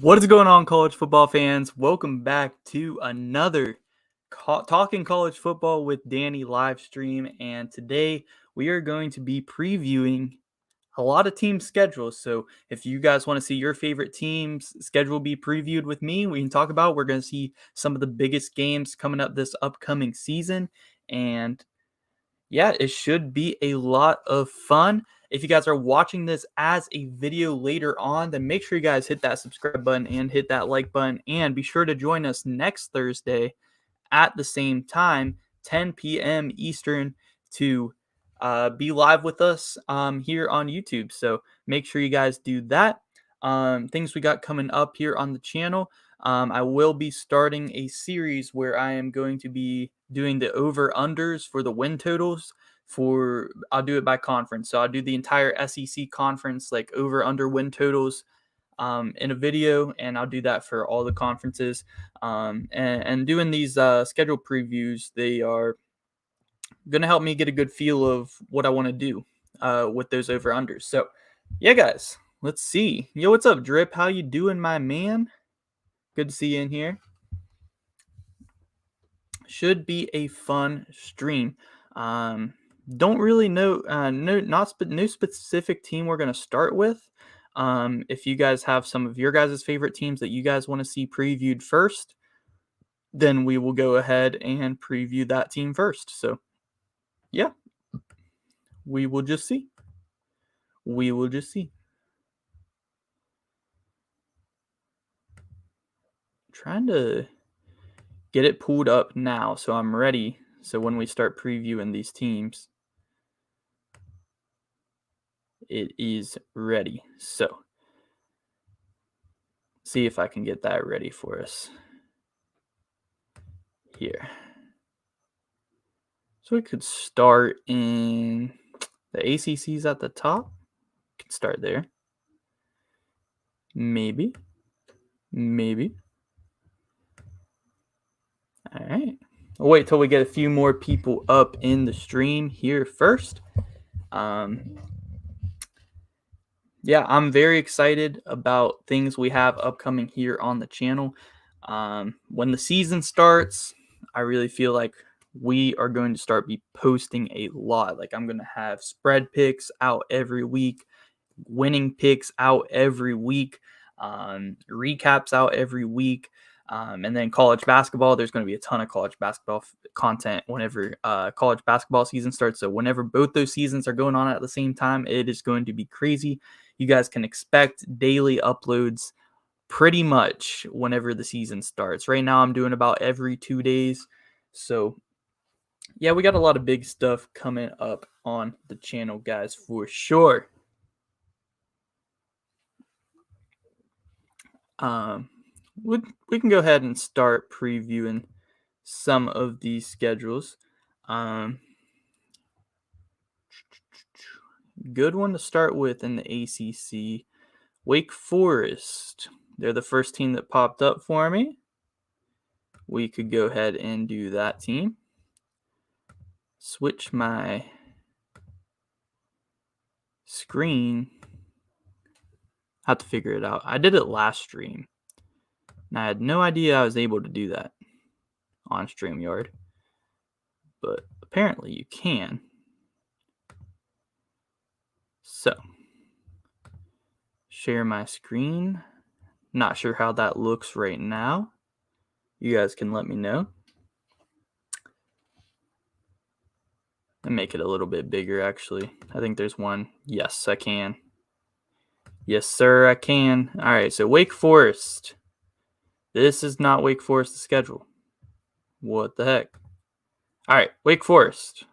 What is going on, college football fans? Welcome back to another Talking College Football with Danny live stream. And today we are going to be previewing a lot of team schedules. So if you guys want to see your favorite team's schedule be previewed with me, we can talk about. We're going to see some of the biggest games coming up this upcoming season. And yeah, it should be a lot of fun. If you guys are watching this as a video later on, then make sure you guys hit that subscribe button and hit that like button. And be sure to join us next Thursday at the same time, 10 p.m. Eastern, to be live with us here on YouTube. So make sure you guys do that. Things we got coming up here on the channel. I will be starting a series where I am going to be doing the over-unders for the win totals. I'll do it by conference. So I'll do the entire SEC conference, like over-under win totals in a video, and I'll do that for all the conferences. And doing these schedule previews, they are going to help me get a good feel of what I want to do with those over-unders. So, yeah, guys, let's see. Yo, what's up, Drip? How you doing, my man? Good to see you in here. Should be a fun stream. Don't really know, no specific team we're going to start with. If you guys have some of your guys' favorite teams that you guys want to see previewed first, then we will go ahead and preview that team first. So, yeah, we will just see. Trying to get it pulled up now so I'm ready. So when we start previewing these teams, it is ready. So see if I can get that ready for us here. So we could start in the ACC's at the top. We can start there. Maybe. All right. I'll wait till we get a few more people up in the stream here first. Yeah, I'm very excited about things we have upcoming here on the channel. When the season starts, I really feel like we are going to start be posting a lot. Like I'm going to have spread picks out every week, winning picks out every week, recaps out every week. And then college basketball, there's going to be a ton of college basketball content whenever college basketball season starts. So whenever both those seasons are going on at the same time, it is going to be crazy. You guys can expect daily uploads pretty much whenever the season starts. Right now, I'm doing about every 2 days. So yeah, we got a lot of big stuff coming up on the channel, guys, for sure. We can go ahead and start previewing some of these schedules. Good one to start with in the ACC. Wake Forest. They're the first team that popped up for me. We could go ahead and do that team. Switch my screen. Have to figure it out. I did it last stream, and I had no idea I was able to do that on StreamYard, but apparently you can. So, share my screen. Not sure how that looks right now. You guys can let me know. And make it a little bit bigger, actually. I think there's one. Yes, I can. Yes, sir, I can. All right, so Wake Forest. This is not Wake Forest's schedule. What the heck? All right, Wake Forest.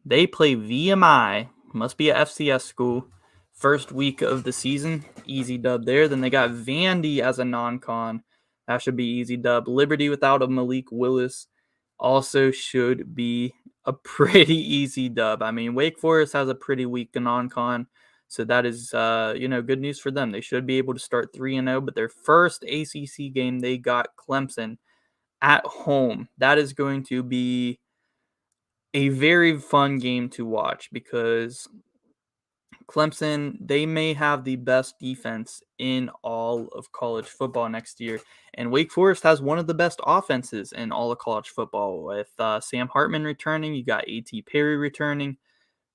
They play VMI. Must be a FCS school. First week of the season. Easy dub there. Then they got Vandy as a non-con. That should be easy dub. Liberty without a Malik Willis also should be a pretty easy dub. I mean, Wake Forest has a pretty weak non-con. So that is, good news for them. They should be able to start 3-0. But their first ACC game, they got Clemson at home. That is going to be a very fun game to watch because Clemson, they may have the best defense in all of college football next year. And Wake Forest has one of the best offenses in all of college football with Sam Hartman returning. You got A.T. Perry returning.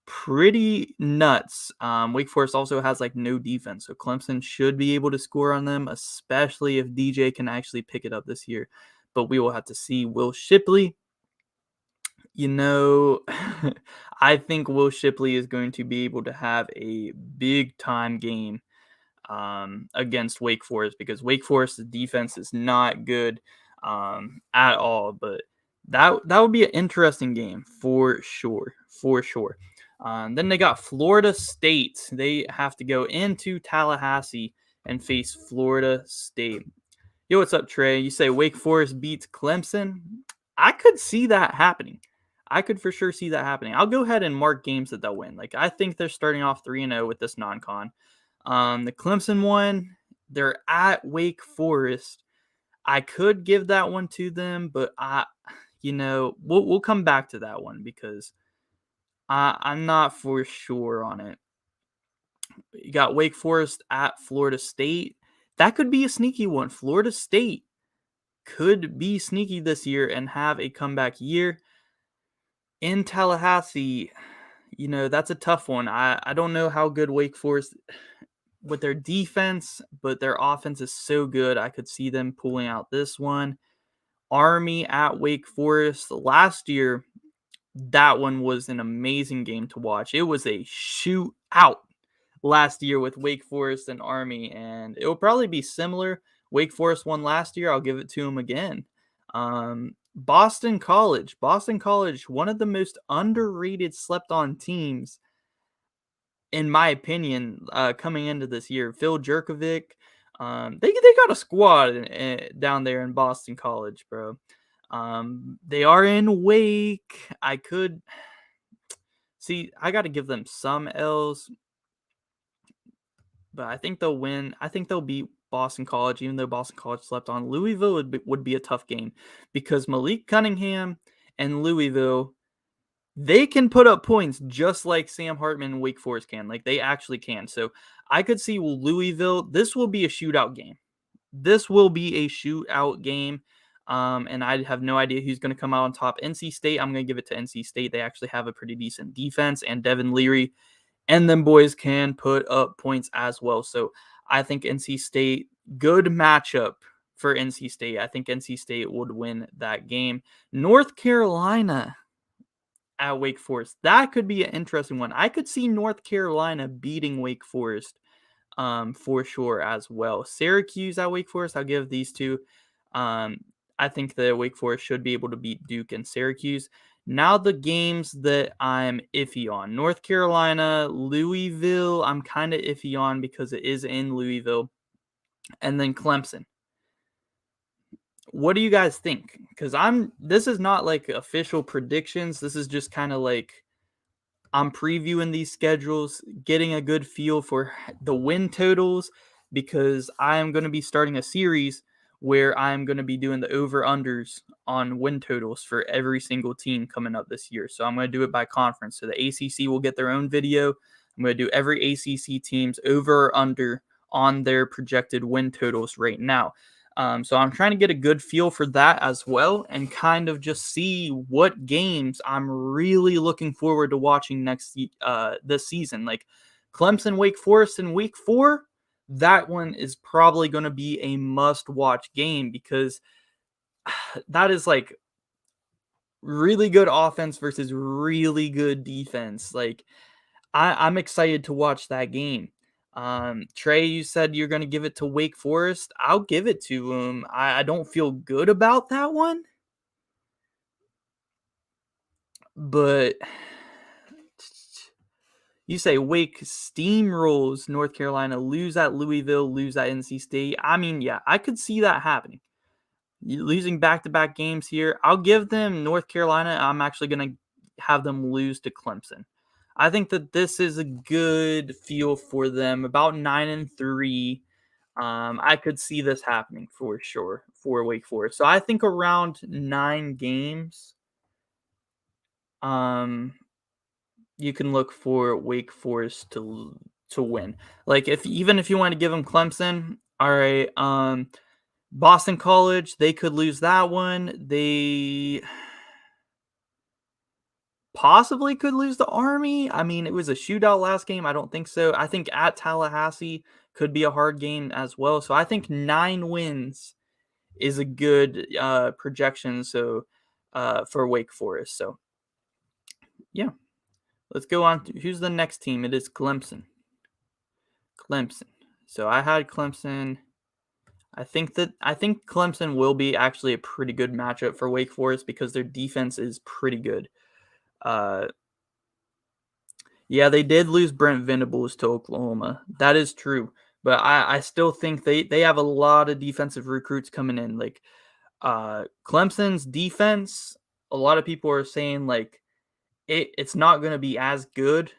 Pretty nuts. Wake Forest also has like no defense. So Clemson should be able to score on them, especially if DJ can actually pick it up this year. But we will have to see. Will Shipley, you know, I think Will Shipley is going to be able to have a big time game against Wake Forest because Wake Forest's defense is not good at all. But that would be an interesting game for sure, for sure. Then they got Florida State. They have to go into Tallahassee and face Florida State. Yo, what's up, Trey? You say Wake Forest beats Clemson? I could see that happening. I could for sure see that happening. I'll go ahead and mark games that they'll win. Like I think they're starting off 3-0 with this non-con. The Clemson one, they're at Wake Forest. I could give that one to them, but we'll come back to that one because I'm not for sure on it. You got Wake Forest at Florida State. That could be a sneaky one. Florida State could be sneaky this year and have a comeback year. In Tallahassee, that's a tough one. I don't know how good Wake Forest with their defense, but their offense is so good. I could see them pulling out this one. Army at Wake Forest. Last year, that one was an amazing game to watch. It was a shootout last year with Wake Forest and Army, and it will probably be similar. Wake Forest won last year. I'll give it to them again. Boston College, one of the most underrated, slept-on teams, in my opinion, coming into this year. Phil Jerkovic, they got a squad down there in Boston College, bro. They are in Wake. I got to give them some L's, but I think they'll win. I think they'll beat Boston College, even though Boston College slept on. Louisville would be a tough game because Malik Cunningham and Louisville, they can put up points just like Sam Hartman and Wake Forest can. Like, they actually can. So I could see Louisville. This will be a shootout game. And I have no idea who's going to come out on top. NC State, I'm going to give it to NC State. They actually have a pretty decent defense, and Devin Leary and them boys can put up points as well. So I think NC State, good matchup for NC State. I think NC State would win that game. North Carolina at Wake Forest. That could be an interesting one. I could see North Carolina beating Wake Forest for sure as well. Syracuse at Wake Forest, I'll give these two. I think that Wake Forest should be able to beat Duke and Syracuse. Now the games that I'm iffy on. North Carolina, Louisville, I'm kind of iffy on because it is in Louisville. And then Clemson. What do you guys think? Because this is not like official predictions. This is just kind of like I'm previewing these schedules, getting a good feel for the win totals, because I am going to be starting a series where I'm going to be doing the over-unders on win totals for every single team coming up this year. So I'm going to do it by conference. So the ACC will get their own video. I'm going to do every ACC team's over or under on their projected win totals right now. So I'm trying to get a good feel for that as well and kind of just see what games I'm really looking forward to watching this season. Like Clemson, Wake Forest in week 4, that one is probably going to be a must-watch game because that is like really good offense versus really good defense. Like I'm excited to watch that game. Trey, you said you're going to give it to Wake Forest. I'll give it to him. I don't feel good about that one, but you say Wake steamrolls North Carolina, lose at Louisville, lose at NC State. I mean, yeah, I could see that happening. Losing back-to-back games here. I'll give them North Carolina. I'm actually going to have them lose to Clemson. I think that this is a good feel for them, about 9-3. I could see this happening for sure for Wake Forest. So I think around 9 games. you can look for Wake Forest to win. Like even if you want to give them Clemson, all right. Boston College, they could lose that one. They possibly could lose the Army. I mean, it was a shootout last game. I don't think so. I think at Tallahassee could be a hard game as well. So I think 9 wins is a good projection. So for Wake Forest. So yeah, let's go on to who's the next team. It is Clemson. Clemson. So I had Clemson. I think Clemson will be actually a pretty good matchup for Wake Forest because their defense is pretty good. Uh, yeah, they did lose Brent Venables to Oklahoma. That is true. But I still think they have a lot of defensive recruits coming in. Like Clemson's defense, a lot of people are saying like it's not going to be as good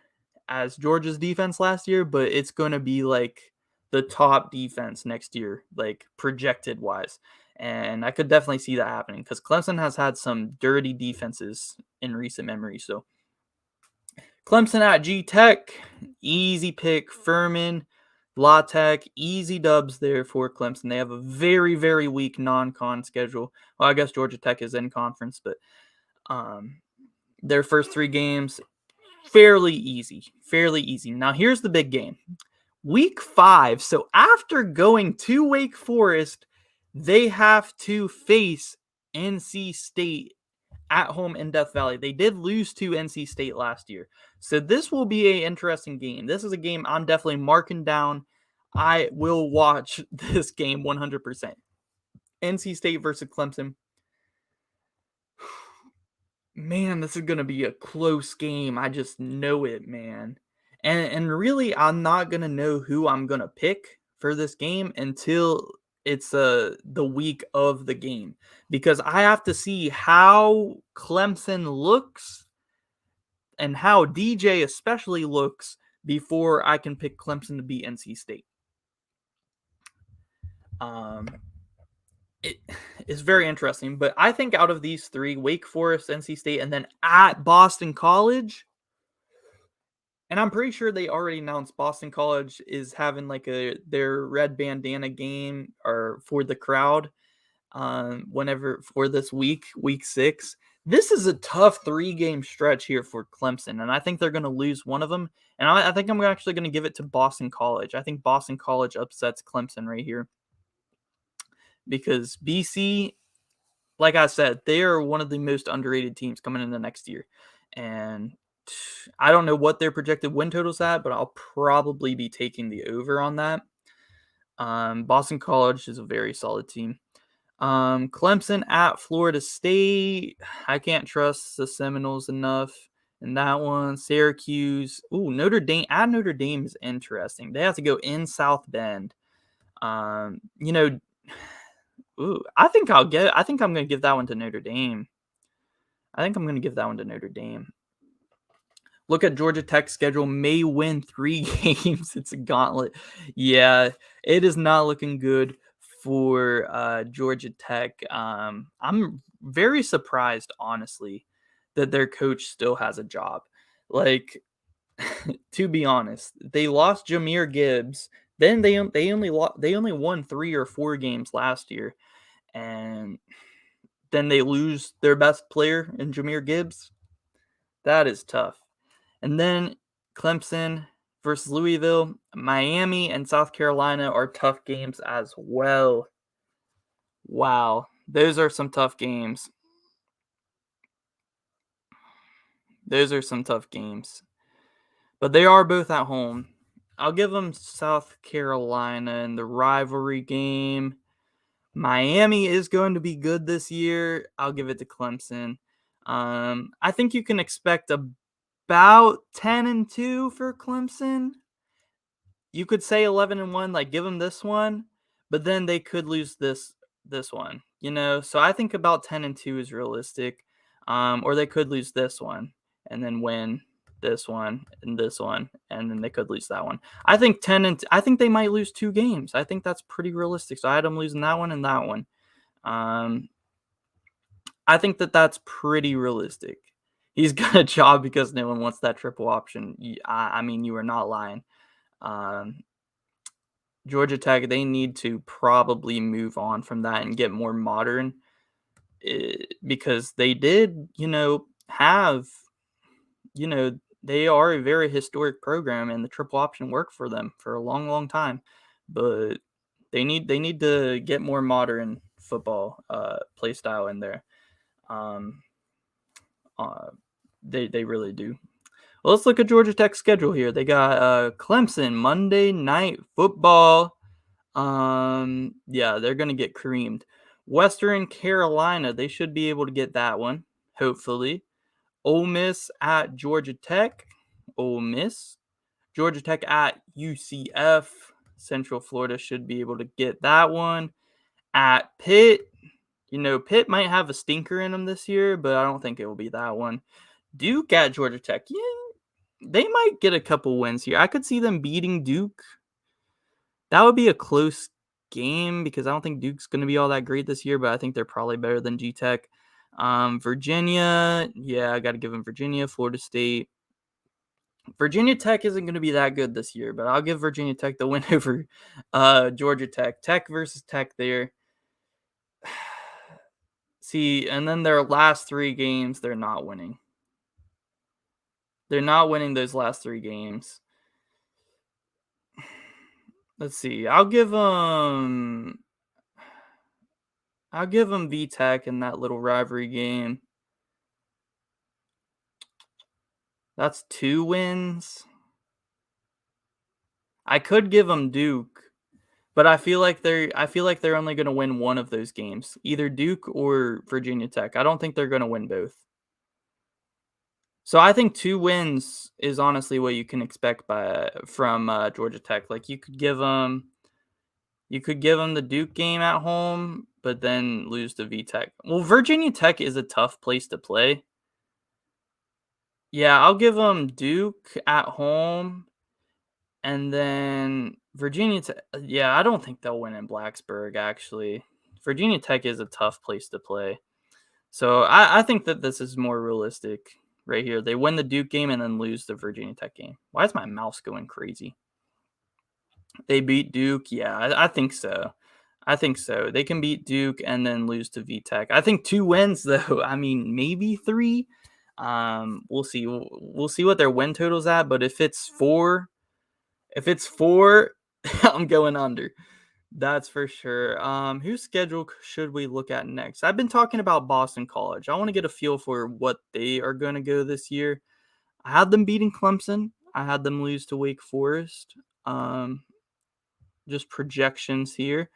as Georgia's defense last year, but it's going to be like the top defense next year, like projected wise. And I could definitely see that happening because Clemson has had some dirty defenses in recent memory. So Clemson at G Tech, easy pick. Furman, La Tech, easy dubs there for Clemson. They have a very, very weak non-con schedule. Well, I guess Georgia Tech is in conference, but their first 3 games, fairly easy. Now, here's the big game. Week 5. So after going to Wake Forest, they have to face NC State at home in Death Valley. They did lose to NC State last year. So this will be an interesting game. This is a game I'm definitely marking down. I will watch this game 100%. NC State versus Clemson. Man, this is going to be a close game. I just know it, man. And really, I'm not going to know who I'm going to pick for this game until it's the week of the game. Because I have to see how Clemson looks and how DJ especially looks before I can pick Clemson to beat NC State. It is very interesting, but I think out of these 3, Wake Forest, NC State, and then at Boston College, and I'm pretty sure they already announced Boston College is having like their red bandana game or for the crowd whenever for this week 6. This is a tough 3-game stretch here for Clemson, and I think they're going to lose one of them. And I think I'm actually going to give it to Boston College. I think Boston College upsets Clemson right here because BC, like I said, they are one of the most underrated teams coming into next year. And I don't know what their projected win total's at, but I'll probably be taking the over on that. Boston College is a very solid team. Clemson at Florida State. I can't trust the Seminoles enough in that one. Syracuse. Ooh, Notre Dame. At Notre Dame is interesting. They have to go in South Bend. Ooh, I think I'm going to give that one to Notre Dame. Look at Georgia Tech's schedule. May win 3 games. It's a gauntlet. Yeah, it is not looking good for Georgia Tech. I'm very surprised, honestly, that their coach still has a job. Like, to be honest, they lost Jahmyr Gibbs. Then they only won 3 or 4 games last year, and then they lose their best player in Jahmyr Gibbs. That is tough. And then Clemson versus Louisville, Miami, and South Carolina are tough games as well. Wow, those are some tough games. But they are both at home. I'll give them South Carolina in the rivalry game. Miami is going to be good this year. I'll give it to Clemson. I think you can expect about 10-2 for Clemson. You could say 11-1, like give them this one, but then they could lose this one, So I think about 10-2 is realistic. Or they could lose this one and then win this one, and then they could lose that one. I think I think they might lose 2 games. I think that's pretty realistic. So I had them losing that one and that one. I think that's pretty realistic. He's got a job because no one wants that triple option. I mean, you are not lying. Um, Georgia Tech, they need to probably move on from that and get more modern, because they did, have, they are a very historic program, and the triple option worked for them for a long, long time. But they need to get more modern football play style in there. Um, uh, they really do. Well, let's look at Georgia Tech's schedule here. They got Clemson Monday Night Football. Yeah, they're gonna get creamed. Western Carolina, they should be able to get that one, hopefully. Ole Miss at Georgia Tech. Ole Miss. Georgia Tech at UCF. Central Florida should be able to get that one. At Pitt, Pitt might have a stinker in them this year, but I don't think it will be that one. Duke at Georgia Tech. Yeah, they might get a couple wins here. I could see them beating Duke. That would be a close game because I don't think Duke's going to be all that great this year, but I think they're probably better than G Tech. Virginia, yeah, I got to give them Virginia. Florida State. Virginia Tech isn't going to be that good this year, but I'll give Virginia Tech the win over Georgia Tech. Tech versus Tech there. See, and then their last 3 games, they're not winning. They're not winning those last 3 games. Let's see. I'll give them VTech in that little rivalry game. That's 2 wins. I could give them Duke, but I feel like they're only going to win one of those games, either Duke or Virginia Tech. I don't think they're going to win both. So I think 2 wins is honestly what you can expect from Georgia Tech. Like you could give them the Duke game at home, but then lose to VTech. Well, Virginia Tech is a tough place to play. Yeah, I'll give them Duke at home, and then Virginia Tech. Yeah, I don't think they'll win in Blacksburg, actually. Virginia Tech is a tough place to play. So I think that this is more realistic right here. They win the Duke game and then lose the Virginia Tech game. Why is my mouse going crazy? They beat Duke. Yeah, I think so. I think so. They can beat Duke and then lose to VTech. I think 2 wins though. I mean, maybe 3. We'll see. We'll see what their win total's at. But if it's 4, I'm going under. That's for sure. Whose schedule should we look at next? I've been talking about Boston College. I want to get a feel for what they are going to go this year. I had them beating Clemson. I had them lose to Wake Forest. Just projections here.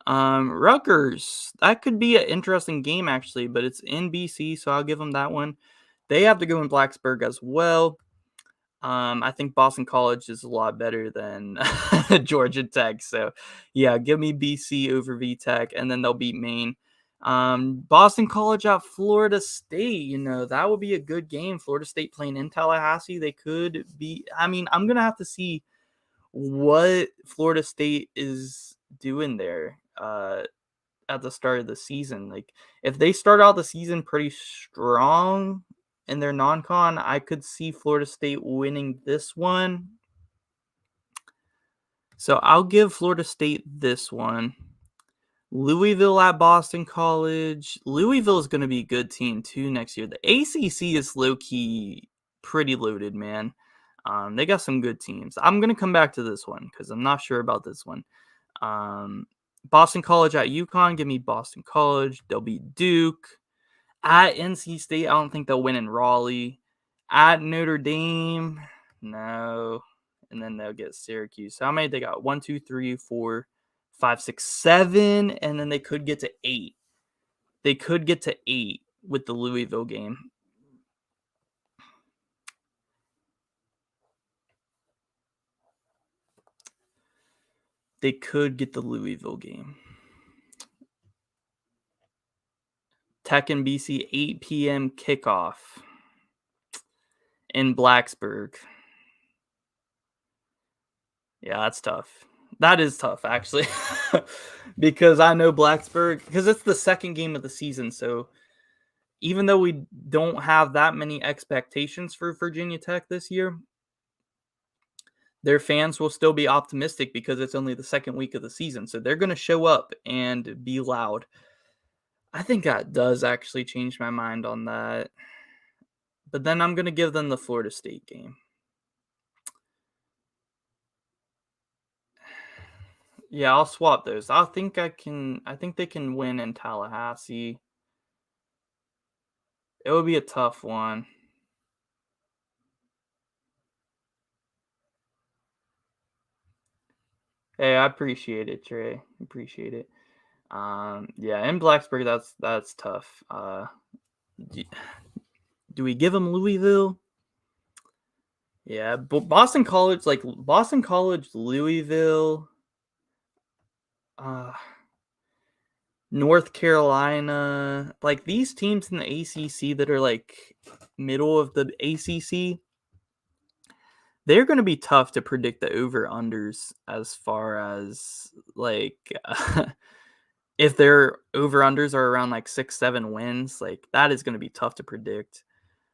Rutgers, that could be an interesting game actually, but it's in BC, so I'll give them that one. They have to go in Blacksburg as well. I think Boston College is a lot better than Georgia Tech. So, yeah, give me BC over VTech, and then they'll beat Maine. Boston College at Florida State, that would be a good game. Florida State playing in Tallahassee. They could be. I mean, I'm going to have to see what Florida State is doing there at the start of the season. Like, if they start out the season pretty strong in their non-con, I could see Florida State winning this one. So I'll give Florida State this one. Louisville at Boston College. Louisville is going to be a good team too next year. The ACC is low-key pretty loaded, man. They got some good teams. I'm going to come back to this one because I'm not sure about this one. Boston College at Uconn. Give me Boston College. They'll beat Duke. At NC State, I don't think they'll win in Raleigh. At Notre Dame, no. And then they'll get Syracuse. So how many they got? 1, 2, 3, 4, 5, 6, 7. And then they could get to 8. They could get to 8 with the Louisville game. They could get the Louisville game. Tech and BC, 8 p.m. kickoff in Blacksburg. Yeah, that's tough. That is tough, actually, because I know Blacksburg, because it's the second game of the season. So even though we don't have that many expectations for Virginia Tech this year, their fans will still be optimistic because it's only the second week of the season. So they're going to show up and be loud. I think that does actually change my mind on that. But then I'm going to give them the Florida State game. Yeah, I'll swap those. I think they can win in Tallahassee. It would be a tough one. Hey, I appreciate it, Trey. Appreciate it. Yeah, in Blacksburg, that's tough. Do, do we give them Louisville? Yeah, but Boston College, Louisville, uh, North Carolina, like these teams in the ACC that are like middle of the ACC, they're going to be tough to predict the over unders as far as like if their over unders are around like 6-7 wins, like that is going to be tough to predict.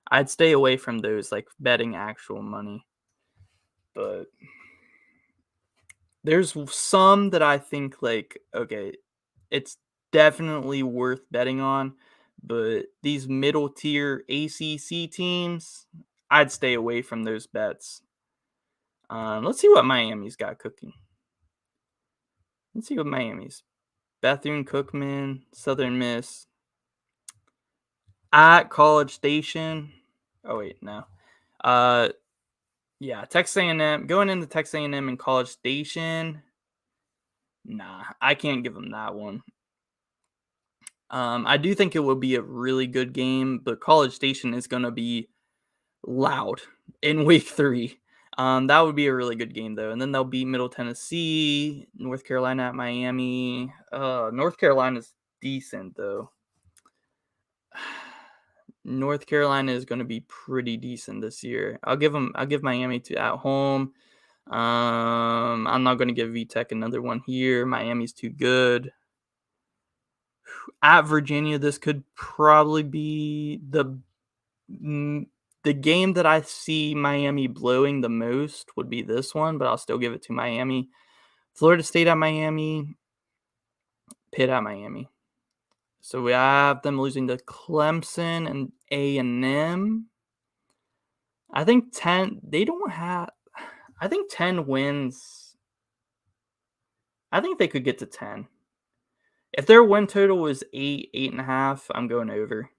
I'd stay away from those, like betting actual money. But there's some that I think like, okay, it's definitely worth betting on, but these middle tier ACC teams, I'd stay away from those bets. Let's see what Miami's got cooking. Let's see what Miami's. Bethune-Cookman, Southern Miss, at College Station. Oh wait, no. Yeah, Texas A&M, going into Texas A&M and College Station. Nah, I can't give them that one. I do think it will be a really good game, but College Station is going to be loud in week 3. That would be a really good game though. And then they'll beat Middle Tennessee, North Carolina at Miami. North Carolina's decent though. North Carolina is going to be pretty decent this year. I'll give Miami to at home. I'm not going to give VTech another one here. Miami's too good. At Virginia, this could probably be the game that I see Miami blowing the most would be this one, but I'll still give it to Miami. Florida State at Miami, Pitt at Miami. So we have them losing to Clemson and A&M. I think 10 wins. I think they could get to 10. If their win total was 8.5, I'm going over.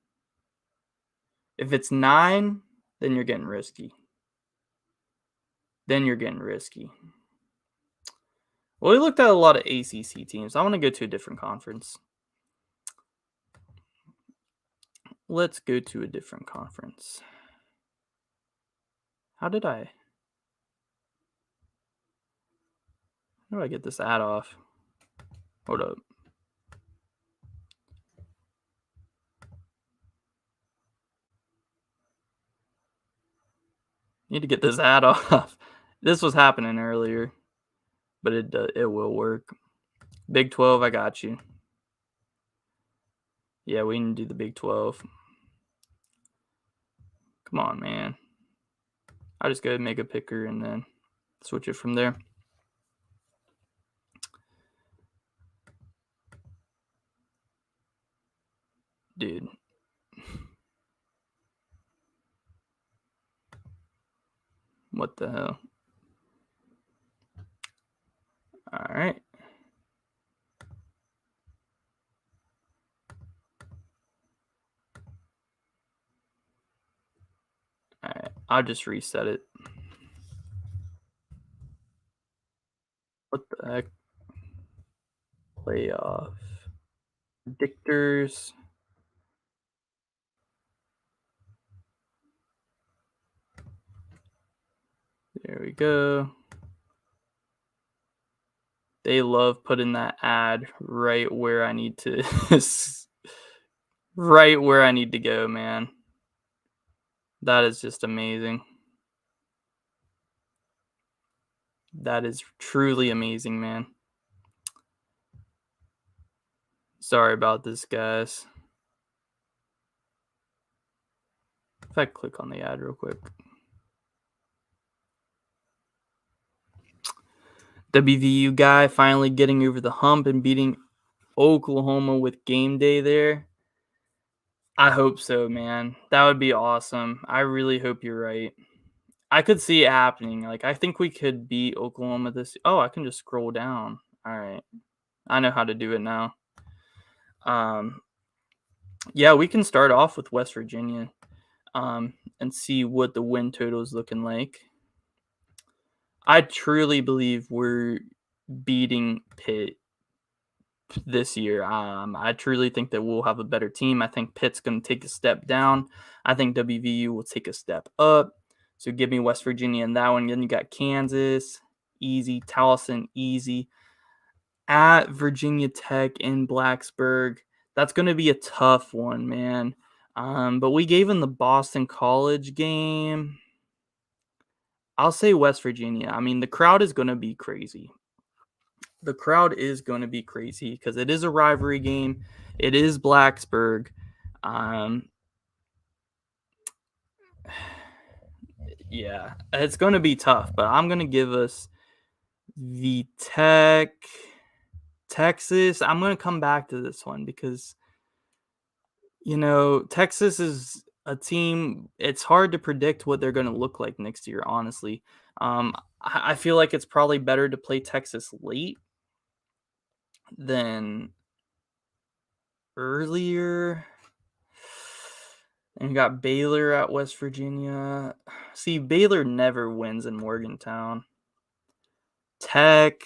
If it's 9, then you're getting risky. Well, we looked at a lot of ACC teams. I want to go to a different conference. Let's go to a different conference. How do I get this ad off? Hold up. Need to get this ad off. This was happening earlier, but it will work. Big 12, I got you. Yeah, we need to do the Big 12. Come on, man. I'll just go ahead and make a picker and then switch it from there. Dude. What the hell? All right. All right. I'll just reset it. What the heck? Playoff. Predictors. There we go. They love putting that ad right where I need to right where I need to go, man. That is just amazing. That is truly amazing, man. Sorry about this, guys. If I click on the ad real quick. WVU guy finally getting over the hump and beating Oklahoma with game day there. I hope so, man. That would be awesome. I really hope you're right. I could see it happening. Like, I think we could beat Oklahoma this. Oh, I can just scroll down. All right. I know how to do it now. Yeah, we can start off with West Virginia and see what the win total is looking like. I truly believe we're beating Pitt this year. I truly think that we'll have a better team. I think Pitt's going to take a step down. I think WVU will take a step up. So give me West Virginia in that one. Then you got Kansas, easy. Towson, easy. At Virginia Tech in Blacksburg. That's going to be a tough one, man. But we gave them the Boston College game. I'll say West Virginia. I mean, the crowd is going to be crazy. The crowd is going to be crazy because it is a rivalry game. It is Blacksburg. Yeah, it's going to be tough, but I'm going to give us the Texas. I'm going to come back to this one because, Texas is a team. It's hard to predict what they're going to look like next year, honestly. I feel like it's probably better to play Texas late than earlier. And you got Baylor at West Virginia. See, Baylor never wins in Morgantown. Tech,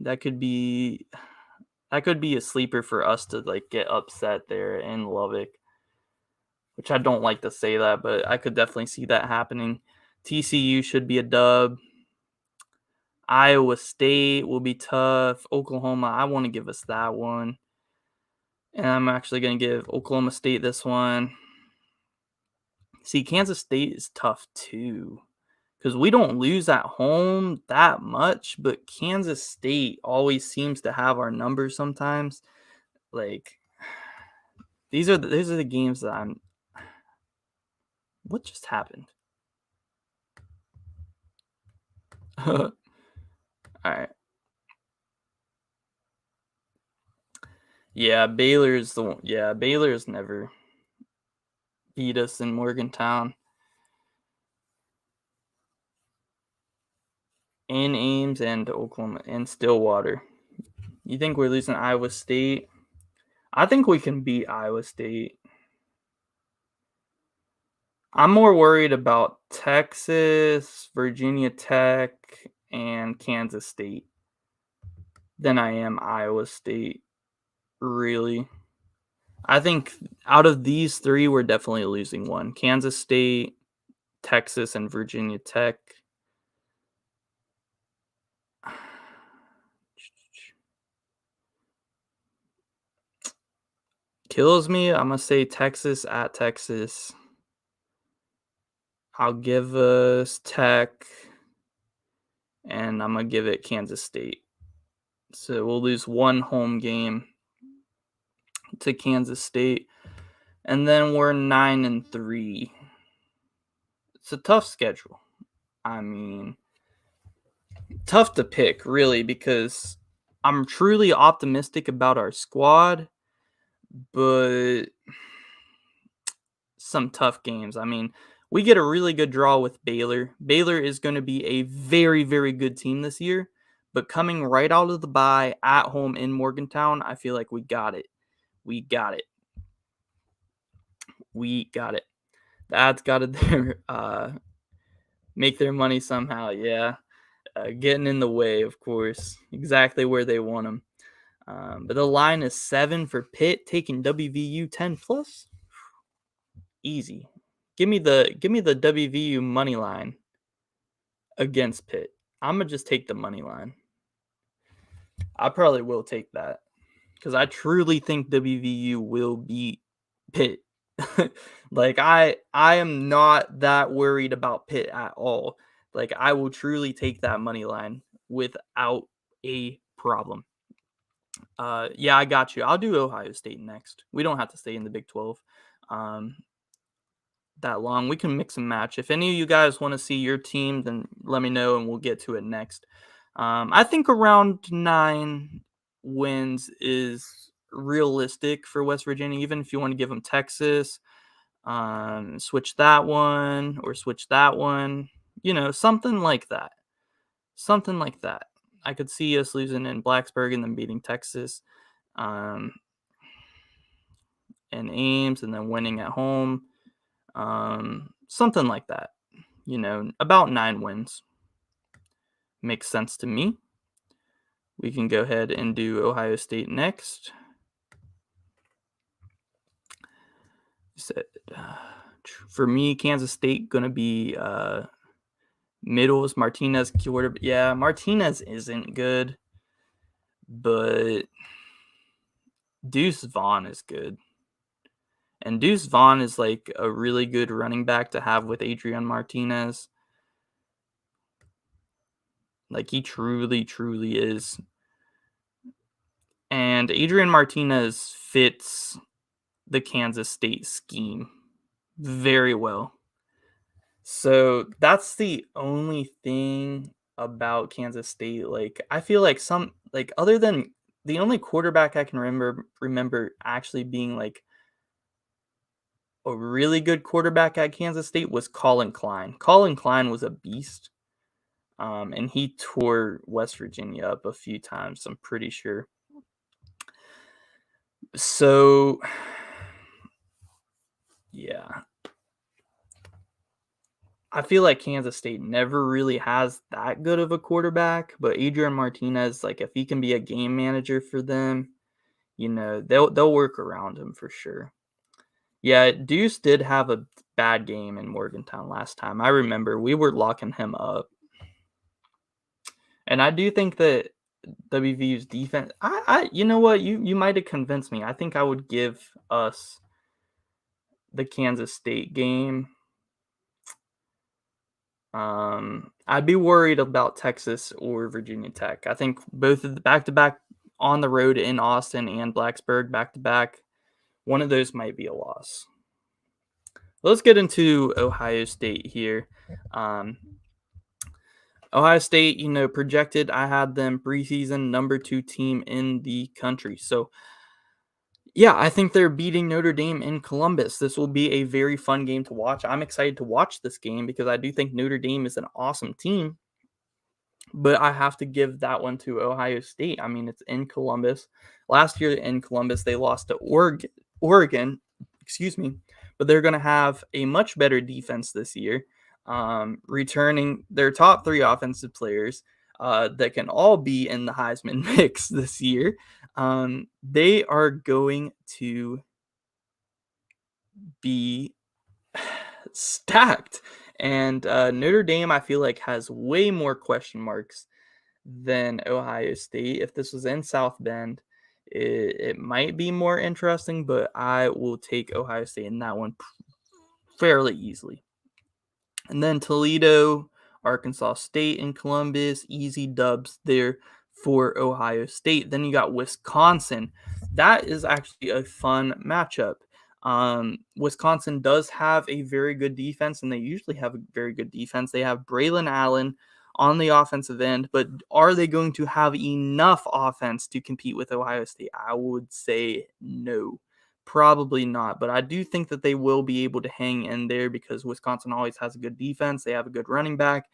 that could be a sleeper for us to like get upset there in Lubbock. Which I don't like to say that, but I could definitely see that happening. TCU should be a dub. Iowa State will be tough. Oklahoma, I want to give us that one. And I'm actually going to give Oklahoma State this one. See, Kansas State is tough too because we don't lose at home that much, but Kansas State always seems to have our numbers sometimes. Like, these are the games that I'm... What just happened? All right. Yeah, Baylor's the one. Yeah, Baylor's never beat us in Morgantown. In Ames and Oklahoma and Stillwater. You think we're losing Iowa State? I think we can beat Iowa State. I'm more worried about Texas, Virginia Tech, and Kansas State than I am Iowa State, really. I think out of these three, we're definitely losing one. Kansas State, Texas, and Virginia Tech. Kills me. I'm going to say Texas at Texas. I'll give us Tech, and I'm going to give it Kansas State. So we'll lose one home game to Kansas State, and then we're 9-3. It's a tough schedule. I mean, tough to pick, really, because I'm truly optimistic about our squad, but some tough games. I mean, we get a really good draw with Baylor. Baylor is going to be a very, very good team this year, but coming right out of the bye at home in Morgantown, I feel like we got it. We got it. We got it. The ads got to make their money somehow. Yeah. Getting in the way, of course. Exactly where they want them. But the line is 7 for Pitt, taking WVU 10 plus. Easy. Give me the WVU money line against Pitt. I'm gonna just take the money line. I probably will take that because I truly think WVU will beat Pitt. Like I am not that worried about Pitt at all. Like I will truly take that money line without a problem. Yeah, I got you. I'll do Ohio State next. We don't have to stay in the Big 12. that long. We can mix and match. If any of you guys want to see your team, then let me know and we'll get to it next. I think around 9 wins is realistic for West Virginia, even if you want to give them Texas, switch that one or switch that one, something like that. Something like that. I could see us losing in Blacksburg and then beating Texas, and Ames, and then winning at home. Something like that. About 9 wins. Makes sense to me. We can go ahead and do Ohio State next. For me, Kansas State going to be middles. Martinez quarterback. Yeah, Martinez isn't good, but Deuce Vaughn is good. And Deuce Vaughn is like a really good running back to have with Adrian Martinez. Like, he truly, truly is. And Adrian Martinez fits the Kansas State scheme very well. So that's the only thing about Kansas State. Like, I feel like other than the only quarterback I can remember actually being like a really good quarterback at Kansas State was Colin Klein. Colin Klein was a beast. And he tore West Virginia up a few times, I'm pretty sure. So, yeah. I feel like Kansas State never really has that good of a quarterback, but Adrian Martinez, like, if he can be a game manager for them, they'll work around him for sure. Yeah, Deuce did have a bad game in Morgantown last time. I remember we were locking him up. And I do think that WVU's defense, you know what? You might have convinced me. I think I would give us the Kansas State game. I'd be worried about Texas or Virginia Tech. I think both of the back-to-back on the road in Austin and Blacksburg back-to-back, one of those might be a loss. Let's get into Ohio State here. Ohio State, projected, I had them preseason number 2 team in the country. So, yeah, I think they're beating Notre Dame in Columbus. This will be a very fun game to watch. I'm excited to watch this game because I do think Notre Dame is an awesome team. But I have to give that one to Ohio State. I mean, it's in Columbus. Last year in Columbus, they lost to Oregon, but they're going to have a much better defense this year, returning their top 3 offensive players that can all be in the Heisman mix this year. They are going to be stacked. And Notre Dame, I feel like, has way more question marks than Ohio State. If this was in South Bend, it might be more interesting, but I will take Ohio State in that one fairly easily. And then Toledo, Arkansas State, and Columbus, easy dubs there for Ohio State. Then you got Wisconsin. That is actually a fun matchup. Wisconsin does have a very good defense, and they usually have a very good defense. They have Braylon Allen on the offensive end, but are they going to have enough offense to compete with Ohio State? I would say no, probably not. But I do think that they will be able to hang in there because Wisconsin always has a good defense. They have a good running back.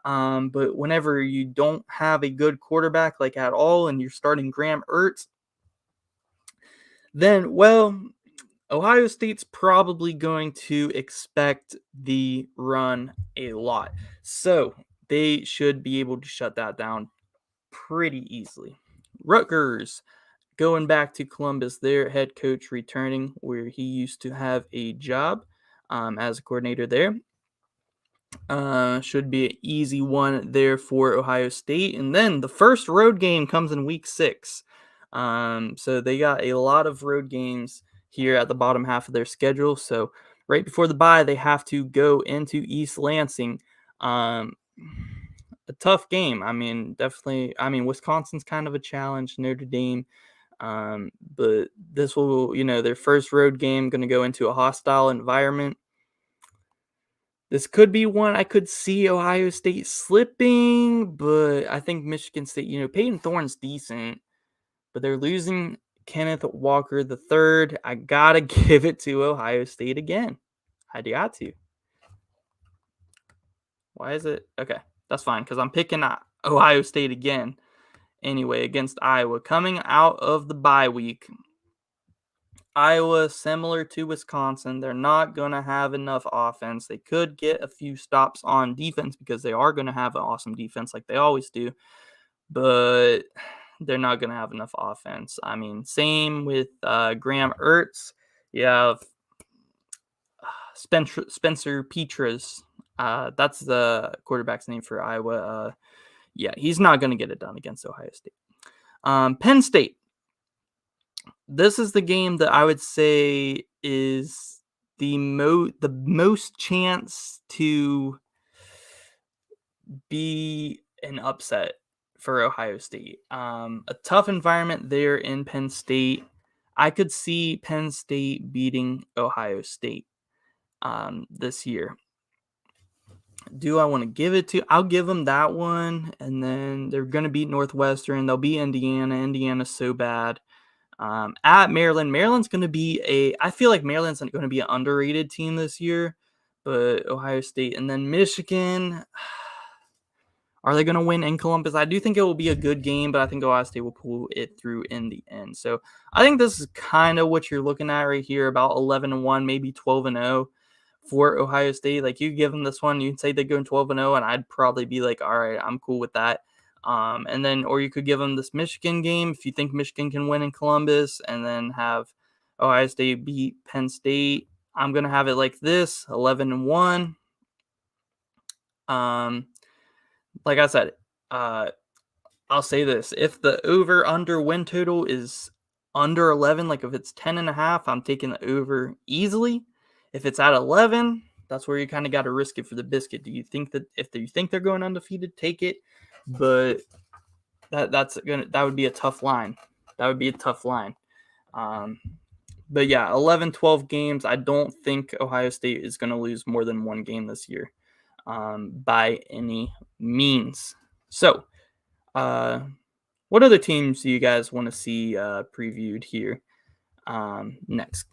But whenever you don't have a good quarterback like at all and you're starting Graham Ertz, then, well, Ohio State's probably going to expect the run a lot. So they should be able to shut that down pretty easily. Rutgers, going back to Columbus, their head coach returning where he used to have a job as a coordinator there. Should be an easy one there for Ohio State. And then the first road game comes in week 6. So they got a lot of road games here at the bottom half of their schedule. So right before the bye, they have to go into East Lansing. A tough game. I mean, definitely. I mean, Wisconsin's kind of a challenge, Notre Dame. But this will, their first road game, going to go into a hostile environment. This could be one I could see Ohio State slipping, but I think Michigan State, Peyton Thorne's decent, but they're losing Kenneth Walker the third. I gotta give it to Ohio State again. I got to. Why is it? Okay, that's fine, because I'm picking Ohio State again. Anyway, against Iowa. Coming out of the bye week, Iowa, similar to Wisconsin, they're not going to have enough offense. They could get a few stops on defense because they are going to have an awesome defense like they always do, but they're not going to have enough offense. I mean, same with Graham Ertz. You have Spencer Petras. That's the quarterback's name for Iowa. Yeah, he's not going to get it done against Ohio State. Penn State. This is the game that I would say is the most chance to be an upset for Ohio State. A tough environment there in Penn State. I could see Penn State beating Ohio State this year. Do I want to give it to? I'll give them that one, and then they're going to beat Northwestern. They'll beat Indiana. Indiana's so bad. At Maryland, Maryland's going to be I feel like Maryland's going to be an underrated team this year, but Ohio State, and then Michigan. Are they going to win in Columbus? I do think it will be a good game, but I think Ohio State will pull it through in the end. So I think this is kind of what you're looking at right here, about 11-1, maybe 12-0 for Ohio State. Like, you give them this one, you'd say they go 12-0, and I'd probably be like, all right, I'm cool with that. And then, or you could give them this Michigan game if you think Michigan can win in Columbus, and then have Ohio State beat Penn State. I'm going to have it like this, 11-1. Like I said, I'll say this. If the over-under win total is under 11, like if it's 10.5, I'm taking the over easily. If it's at 11, that's where you kind of got to risk it for the biscuit. Do you think that if you think they're going undefeated, take it? But that would be a tough line. That would be a tough line. But yeah, 11-12 games. I don't think Ohio State is going to lose more than one game this year. By any means. So, what other teams do you guys want to see previewed here next?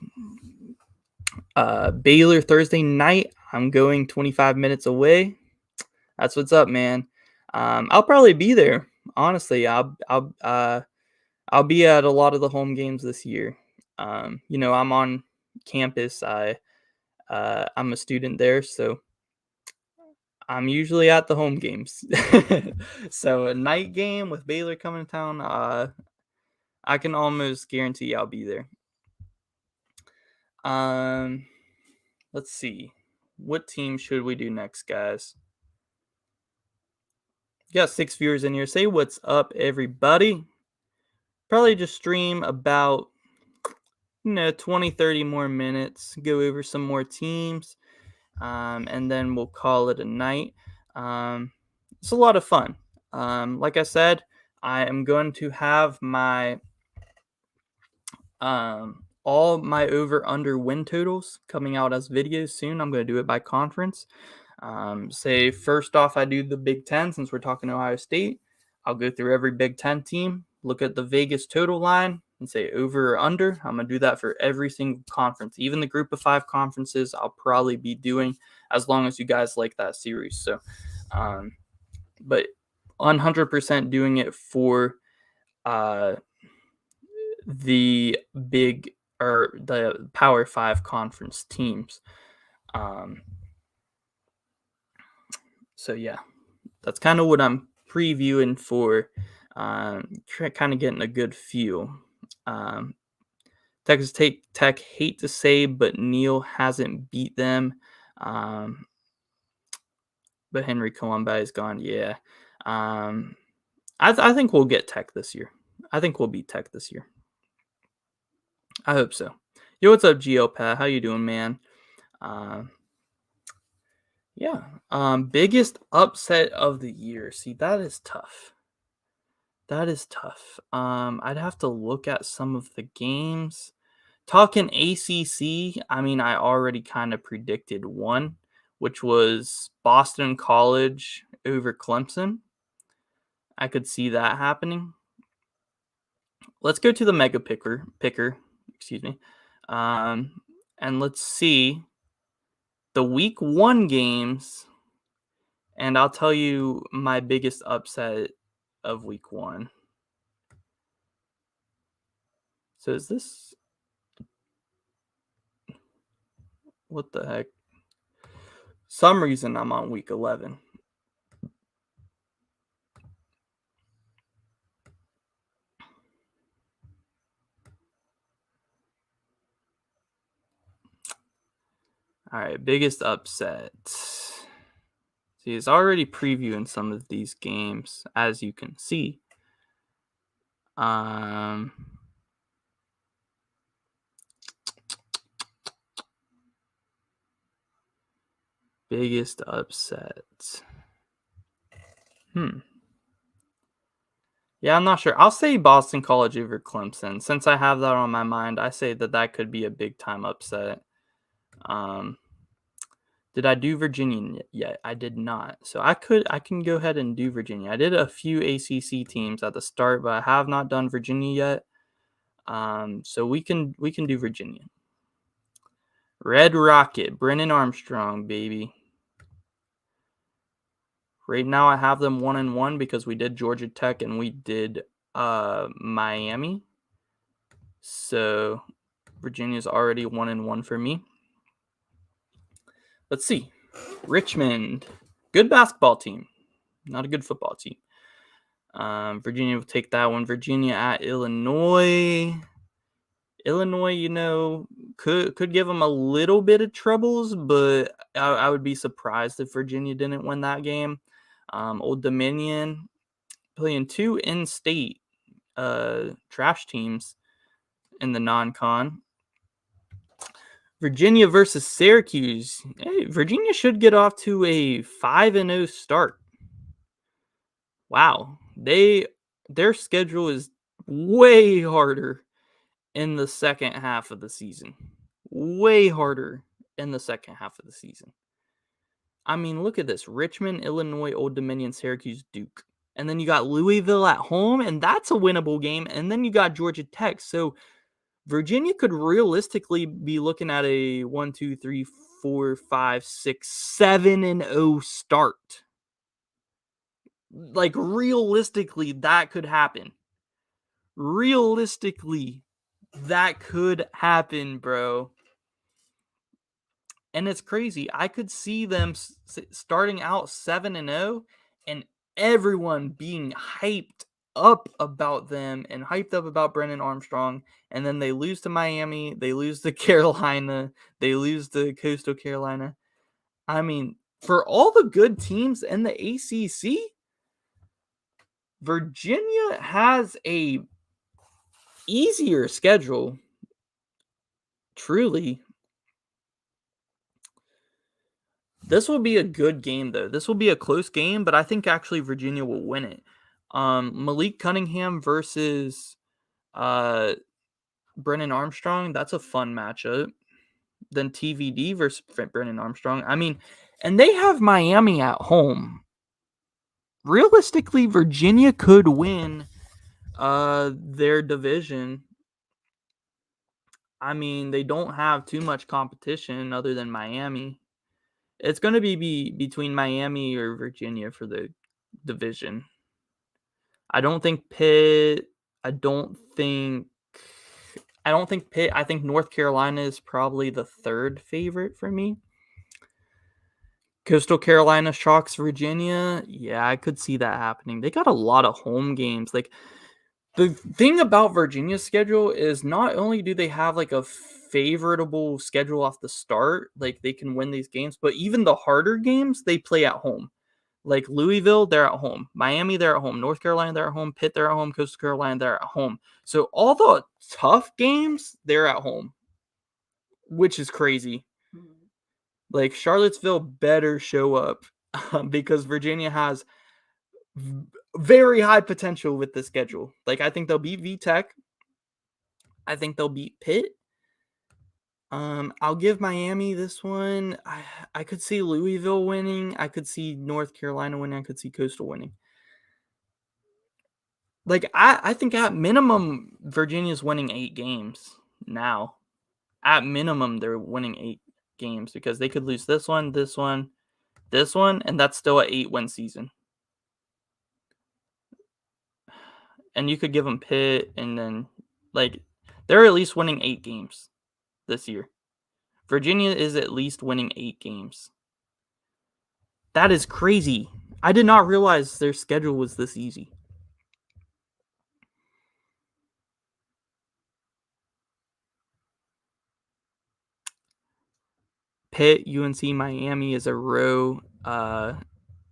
Baylor Thursday night. I'm going 25 minutes away. That's what's up, man. I'll probably be there. Honestly, I'll be at a lot of the home games this year. I'm on campus. I'm a student there, so I'm usually at the home games. So a night game with Baylor coming to town, I can almost guarantee I'll be there. Let's see. What team should we do next, guys? You got 6 viewers in here. Say what's up, everybody. Probably just stream about 20, 30 more minutes. Go over some more teams. And then we'll call it a night. It's a lot of fun. Like I said, I am going to have my all my over-under win totals coming out as videos soon. I'm going to do it by conference. Say first off, I do the Big Ten since we're talking Ohio State. I'll go through every Big Ten team, look at the Vegas total line, and say over or under. I'm going to do that for every single conference. Even the group of 5 conferences, I'll probably be doing as long as you guys like that series. So, but 100% doing it for the big or the Power 5 conference teams. So, yeah, that's kind of what I'm previewing for, kind of getting a good feel. Texas Tech, hate to say, but Neal hasn't beat them. But Henry Colombi is gone. Yeah. I think we'll get Tech this year. I think we'll beat Tech this year. I hope so. Yo, what's up, Geopat? How you doing, man? Yeah. Biggest upset of the year. See, that is tough. That is tough. I'd have to look at some of the games. Talking ACC, I mean, I already kind of predicted one, which was Boston College over Clemson. I could see that happening. Let's go to the mega picker, excuse me. And let's see the week 1 games, and I'll tell you my biggest upset of week 1. So is this, what the heck? Some reason I'm on week 11. All right, biggest upset. See, it's already previewing some of these games, as you can see. Biggest upset. Yeah, I'm not sure. I'll say Boston College over Clemson. Since I have that on my mind, I say that could be a big time upset. Did I do Virginia yet? I did not. So I can go ahead and do Virginia. I did a few ACC teams at the start, but I have not done Virginia yet. So we can do Virginia. Red Rocket, Brennan Armstrong, baby. Right now I have them 1-1 because we did Georgia Tech and we did Miami. So Virginia's already 1-1 for me. Let's see. Richmond, good basketball team, not a good football team. Virginia will take that one. Virginia at Illinois. Illinois, could give them a little bit of troubles, but I would be surprised if Virginia didn't win that game. Old Dominion playing 2 in-state trash teams in the non-con. Virginia versus Syracuse. Hey, Virginia should get off to a 5-0 start. Wow. Their schedule is way harder in the second half of the season. Way harder in the second half of the season. I mean, look at this. Richmond, Illinois, Old Dominion, Syracuse, Duke. And then you got Louisville at home, and that's a winnable game. And then you got Georgia Tech. So Virginia could realistically be looking at a 1, 2, 3, 4, 5, 6, 7-0 start. Like, realistically, that could happen. Realistically, that could happen, bro. And it's crazy. I could see them starting out 7-0 and everyone being hyped up about them and hyped up about Brennan Armstrong. And then they lose to Miami. They lose to Carolina. They lose to Coastal Carolina. I mean, for all the good teams in the ACC, Virginia has a easier schedule. Truly. This will be a good game, though. This will be a close game, but I think actually Virginia will win it. Malik Cunningham versus Brennan Armstrong. That's a fun matchup. Then TVD versus Brennan Armstrong. I mean, and they have Miami at home. Realistically, Virginia could win their division. I mean, they don't have too much competition other than Miami. It's going to be between Miami or Virginia for the division. I don't think Pitt. I don't think Pitt. I think North Carolina is probably the third favorite for me. Coastal Carolina shocks Virginia. Yeah, I could see that happening. They got a lot of home games. Like, the thing about Virginia's schedule is not only do they have like a favorable schedule off the start, like they can win these games, but even the harder games they play at home. Like Louisville, they're at home. Miami, they're at home. North Carolina, they're at home. Pitt, they're at home. Coastal Carolina, they're at home. So all the tough games, they're at home, which is crazy. Like Charlottesville better show up because Virginia has very high potential with the schedule. Like, I think they'll beat VTech. I think they'll beat Pitt. I'll give Miami this one. I could see Louisville winning. I could see North Carolina winning. I could see Coastal winning. Like I think at minimum Virginia's winning 8 games now. At minimum they're winning 8 games because they could lose this one, this one, this one, and that's still a 8-win season. And you could give them Pitt, and then like they're at least winning 8 games this year. Virginia is at least winning 8 games. That is crazy. I did not realize their schedule was this easy. Pitt, UNC, Miami is a row.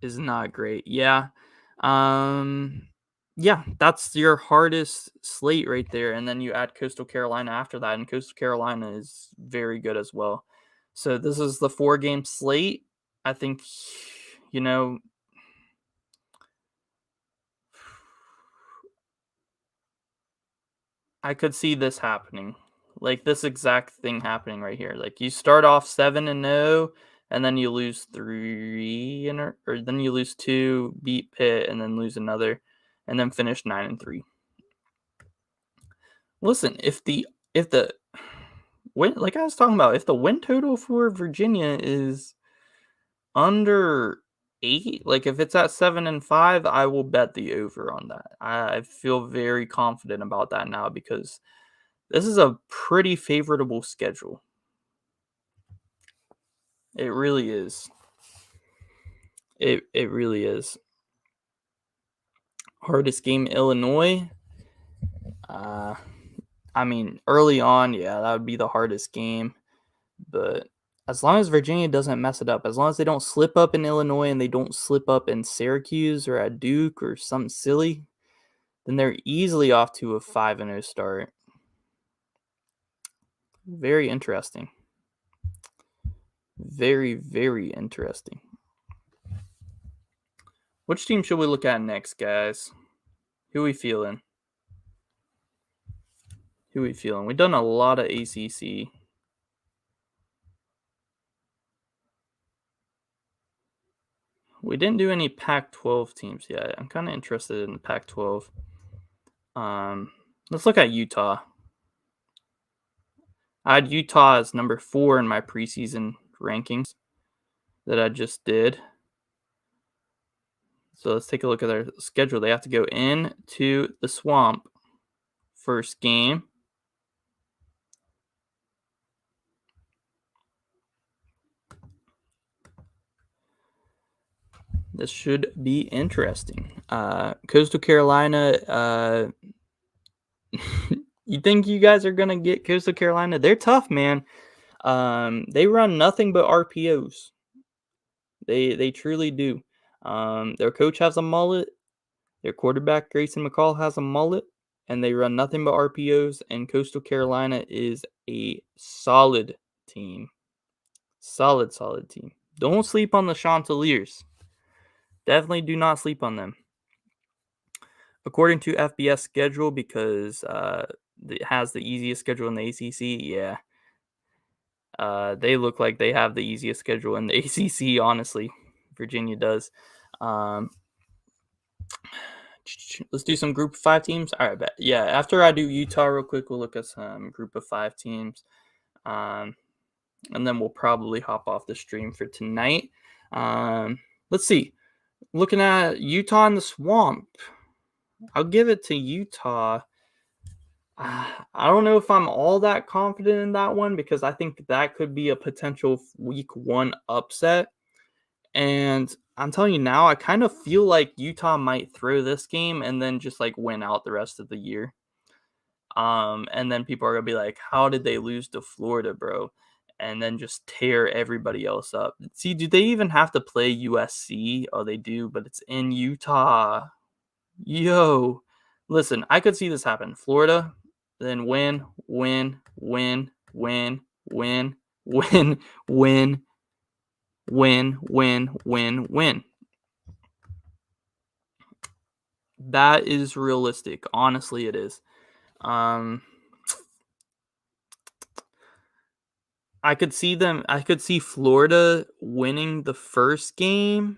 Is not great. Yeah. Yeah, that's your hardest slate right there. And then you add Coastal Carolina after that, and Coastal Carolina is very good as well. So this is the 4-game slate. I think, you know, I could see this happening. Like this exact thing happening right here. Like you start off 7-0, and then you lose 3 or then you lose 2, beat Pitt, and then lose another, and then finish 9-3. Listen, if the win, like I was talking about, if the win total for Virginia is under 8, like if it's at 7-5, I will bet the over on that. I feel very confident about that now because this is a pretty favorable schedule. It really is. It really is. Hardest game, Illinois. Uh, I mean, early on, yeah, that would be the hardest game. But as long as Virginia doesn't mess it up, as long as they don't slip up in Illinois and they don't slip up in Syracuse or at Duke or something silly, then they're easily off to a 5-0 start. Very interesting. Very, very interesting. Which team should we look at next, guys? Who we feeling? Who we feeling? We've done a lot of ACC. We didn't do any Pac-12 teams yet. I'm kind of interested in the Pac-12. Let's look at Utah. I had Utah as number 4 in my preseason rankings that I just did. So let's take a look at their schedule. They have to go into the Swamp first game. This should be interesting. Coastal Carolina. You think you guys are gonna get Coastal Carolina? They're tough, man. They run nothing but RPOs. They truly do. Their coach has a mullet. Their quarterback Grayson McCall has a mullet, and they run nothing but RPOs. And Coastal Carolina is a solid team. Solid team. Don't sleep on the Chanticleers. Definitely do not sleep on them. According to FBS schedule, because it has the easiest schedule in the ACC, yeah. They look like they have the easiest schedule in the ACC, honestly. Virginia does. Let's do some group of 5 teams. All right, bet. Yeah, after I do Utah real quick, we'll look at some group of 5 teams. And then we'll probably hop off the stream for tonight. Let's see. Looking at Utah in the Swamp. I'll give it to Utah. I don't know if I'm all that confident in that one because I think that could be a potential week 1 upset. And I'm telling you now, I kind of feel like Utah might throw this game and then just like win out the rest of the year. And then people are gonna be like, how did they lose to Florida, bro? And then just tear everybody else up. See, do they even have to play USC? Oh, they do, but it's in Utah. Yo, listen, I could see this happen. Florida, then win, win, win, win, win, win, win, win, win, win, win. That is realistic. Honestly, it is. I could see Florida winning the first game.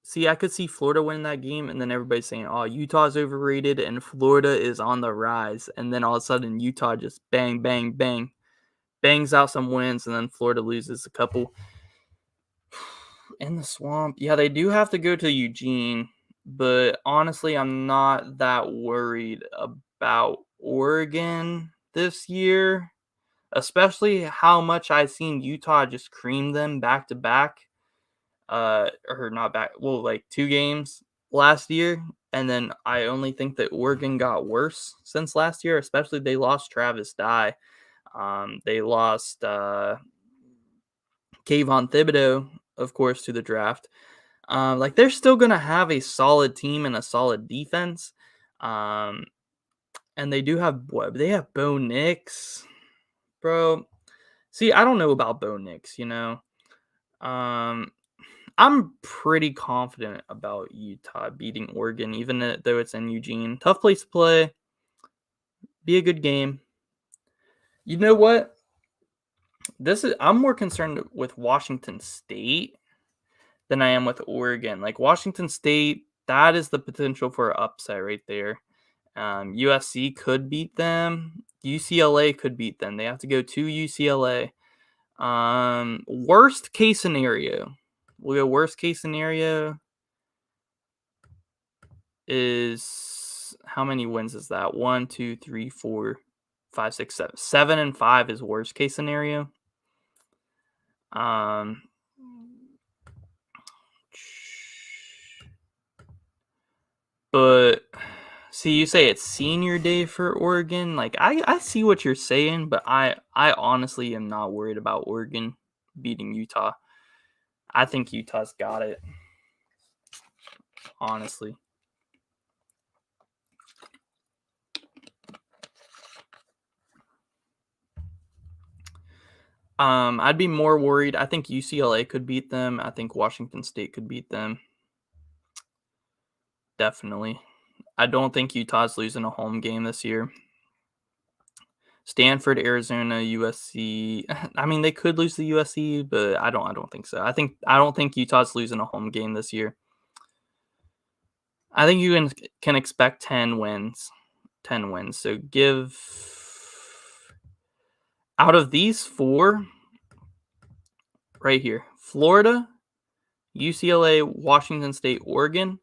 See, I could see Florida winning that game, and then everybody saying, "Oh, Utah's overrated, and Florida is on the rise." And then all of a sudden, Utah just bang, bang, bang, bangs out some wins, and then Florida loses a couple in the swamp. Yeah, they do have to go to Eugene, but honestly, I'm not that worried about Oregon this year, especially how much I've seen Utah just cream them back to back. Or not back, well, like 2 games last year, and then I only think that Oregon got worse since last year, especially they lost Travis Dye. They lost, Kayvon Thibodeau, of course, to the draft. Like, they're still gonna have a solid team and a solid defense. Um, and they do have what? They have Bo Nix, bro. See, I don't know about Bo Nix, you know? Um, I'm pretty confident about Utah beating Oregon, even though it's in Eugene. Tough place to play. Be a good game. You know what? I'm more concerned with Washington State than I am with Oregon. Like Washington State, that is the potential for an upset right there. USC could beat them. UCLA could beat them. They have to go to UCLA. Worst case scenario. We'll go worst case scenario is how many wins is that? 1, 2, 3, 4, 5, 6, 7. 7-5 is worst case scenario. Um, but see, you say it's senior day for Oregon. Like I see what you're saying, but I honestly am not worried about Oregon beating Utah. I think Utah's got it. Honestly. I'd be more worried. I think UCLA could beat them. I think Washington State could beat them. Definitely. I don't think Utah's losing a home game this year. Stanford, Arizona, USC. I mean, they could lose to USC, but I don't think so. I don't think Utah's losing a home game this year. I think you can expect 10 wins. 10 wins. So give out of these 4 right here, Florida, UCLA, Washington State, Oregon,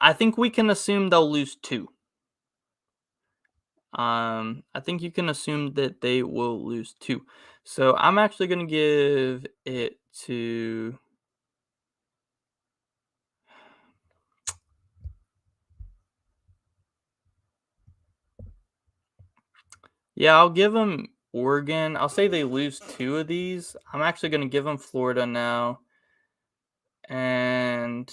I think we can assume they'll lose 2. I think you can assume that they will lose 2. So I'm actually going to give it to. Yeah, I'll give them Oregon. I'll say they lose 2 of these. I'm actually going to give them Florida now. And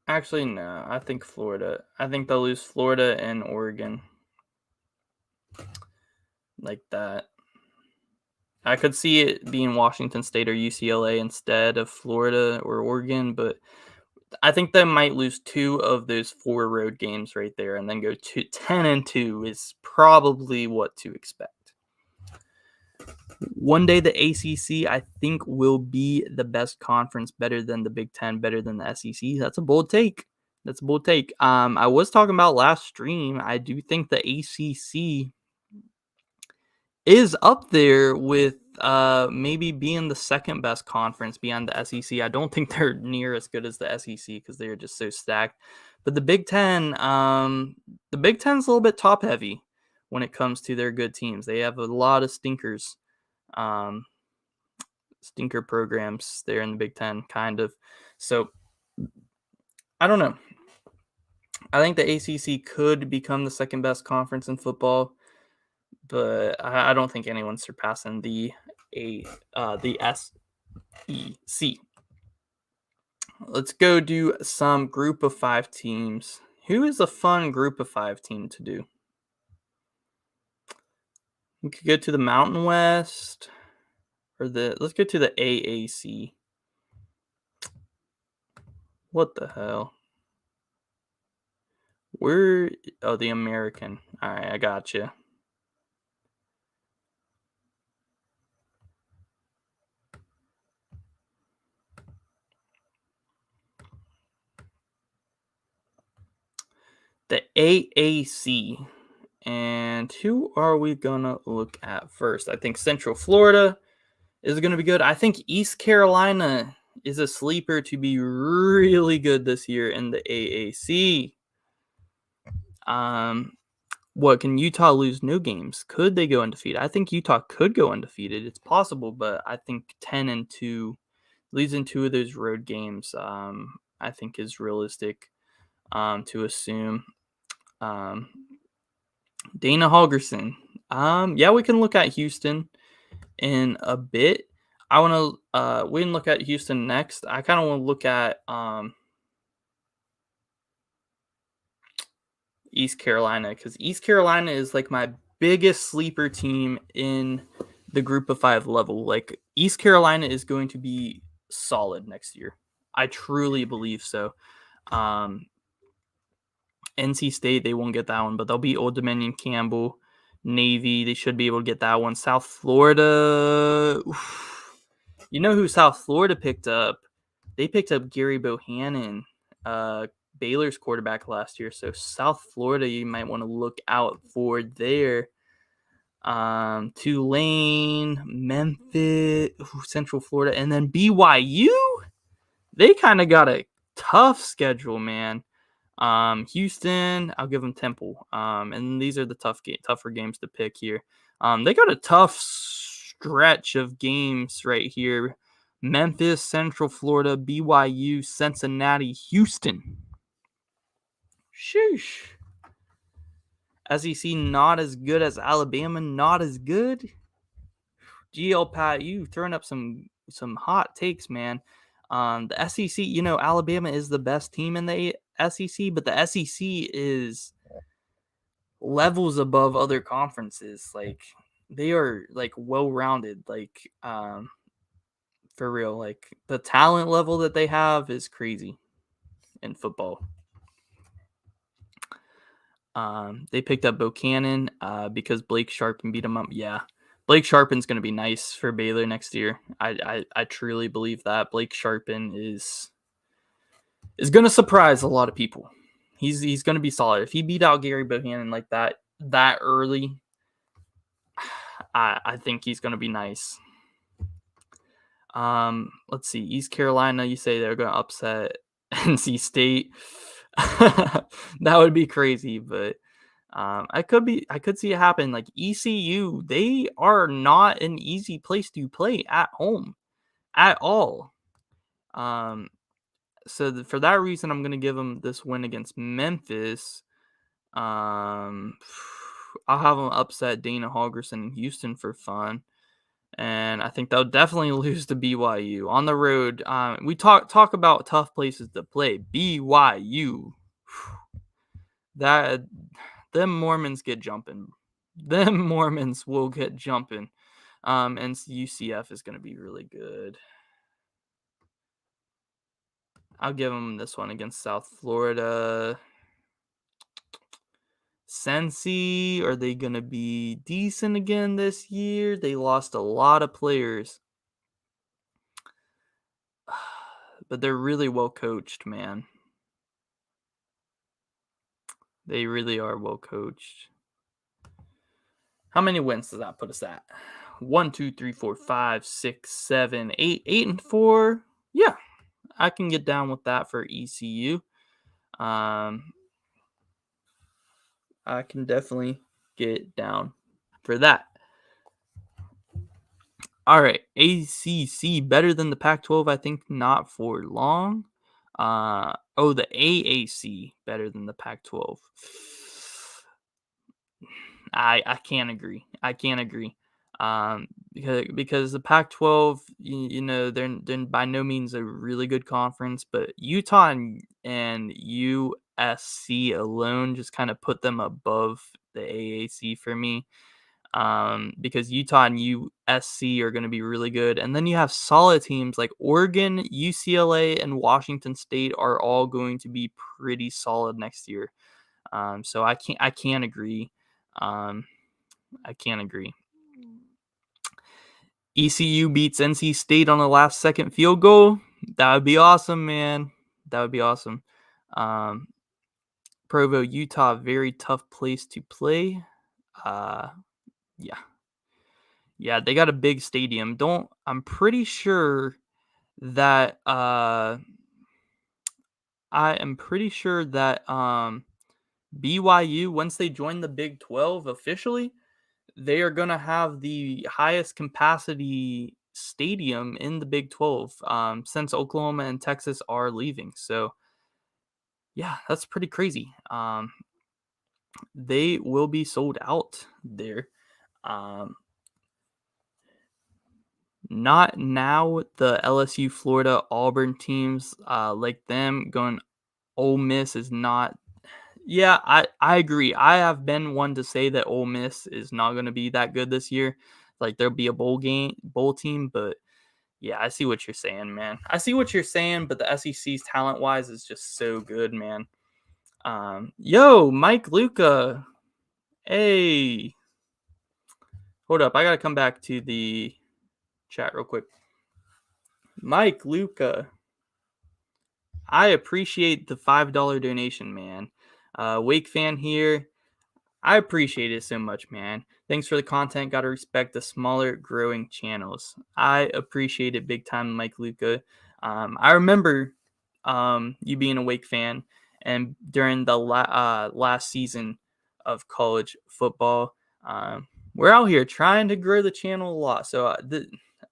actually, no. I think Florida. I think they'll lose Florida and Oregon. Like that. I could see it being Washington State or UCLA instead of Florida or Oregon, but I think they might lose 2 of those 4 road games right there and then go to 10-2 is probably what to expect. One day the ACC, I think, will be the best conference, better than the Big Ten, better than the SEC. That's a bold take. I was talking about last stream. I do think the ACC is up there with maybe being the second best conference beyond the SEC. I don't think they're near as good as the SEC because they're just so stacked. But the Big Ten's a little bit top heavy when it comes to their good teams. They have a lot of stinkers, stinker programs there in the Big Ten, kind of. So I don't know. I think the ACC could become the second best conference in football, but I don't think anyone's surpassing the SEC. Let's go do some group of 5 teams. Who is a fun group of 5 team to do? We could go to the Mountain West or let's go to the AAC. What the hell? Where? Oh, the American. All right, I got you. The AAC. And who are we gonna look at first? I think Central Florida is gonna be good. I think East Carolina is a sleeper to be really good this year in the AAC. What can Utah lose no games? Could they go undefeated? I think Utah could go undefeated. It's possible, but I think 10-2, losing 2 of those road games, I think is realistic to assume. Um, Dana Holgerson. Yeah, we can look at Houston in a bit. I want to. We can look at Houston next. I kind of want to look at East Carolina because East Carolina is like my biggest sleeper team in the Group of 5 level. Like East Carolina is going to be solid next year. I truly believe so. NC State, they won't get that one, but they'll beat Old Dominion Campbell. Navy, they should be able to get that one. South Florida, oof. You know who South Florida picked up? They picked up Gary Bohannon, Baylor's quarterback last year. So South Florida, you might want to look out for there. Tulane, Memphis, Central Florida, and then BYU. They kind of got a tough schedule, man. Houston, I'll give them Temple. And these are the tougher games to pick here. They got a tough stretch of games right here. Memphis, Central Florida, BYU, Cincinnati, Houston. Sheesh. SEC not as good as Alabama, not as good. GL Pat, you throwing up some hot takes, man. The SEC, Alabama is the best team in the SEC, but the SEC is levels above other conferences. Like they are like well-rounded. Like for real, like the talent level that they have is crazy in football. They picked up Buchanan because Blake Sharpen beat him up. Yeah, Blake Sharpen's going to be nice for Baylor next year. I truly believe that Blake Sharpen is going to surprise a lot of people. He's going to be solid. If he beat out Gary Bohannon like that early, I think he's going to be nice. Let's see. East Carolina, you say they're going to upset NC State. That would be crazy, but I could see it happen. Like ECU, they are not an easy place to play at home at all. So for that reason, I'm gonna give them this win against Memphis. I'll have them upset Dana Holgerson in Houston for fun, and I think they'll definitely lose to BYU on the road. We talk about tough places to play. BYU, that them Mormons get jumping. Them Mormons will get jumping. And UCF is going to be really good. I'll give them this one against South Florida. Cincy, are they going to be decent again this year? They lost a lot of players. But they're really well coached, man. They really are well coached. How many wins does that put us at? 1, 2, 3, 4, 5, 6, 7, 8. 8-4. Yeah, I can get down with that for ECU. I can definitely get down for that. All right, ACC better than the Pac-12. I think not for long. The AAC better than the Pac-12. I can't agree. Because the Pac-12, they're by no means a really good conference, but Utah and USC alone just kind of put them above the AAC for me. Because Utah and USC are going to be really good, and then you have solid teams like Oregon, UCLA, and Washington State are all going to be pretty solid next year. So I can't agree. I can't agree. ECU beats NC State on the last second field goal. That would be awesome, man. That would be awesome. Um, Provo, Utah, very tough place to play. Uh, yeah, yeah, they got a big stadium. I'm pretty sure that I am pretty sure that BYU, once they join the Big 12 officially, they are going to have the highest capacity stadium in the Big 12 since Oklahoma and Texas are leaving. So, yeah, that's pretty crazy. They will be sold out there. Um, Not now. The LSU, Florida, Auburn teams like them going. Ole Miss is not. Yeah, I agree. I have been one to say that Ole Miss is not going to be that good this year. Like there'll be a bowl team, but yeah, I see what you're saying, man. I see what you're saying, but the SEC's talent wise is just so good, man. Yo, Mike Luca. Hey, hold up. I gotta come back to the chat real quick. Mike Luca. I appreciate the $5 donation, man. Wake fan here. I appreciate it so much, man. Thanks for the content. Got to respect the smaller, growing channels. I appreciate it big time, Mike Luca. I remember you being a Wake fan, and during the last season of college football, we're out here trying to grow the channel a lot. So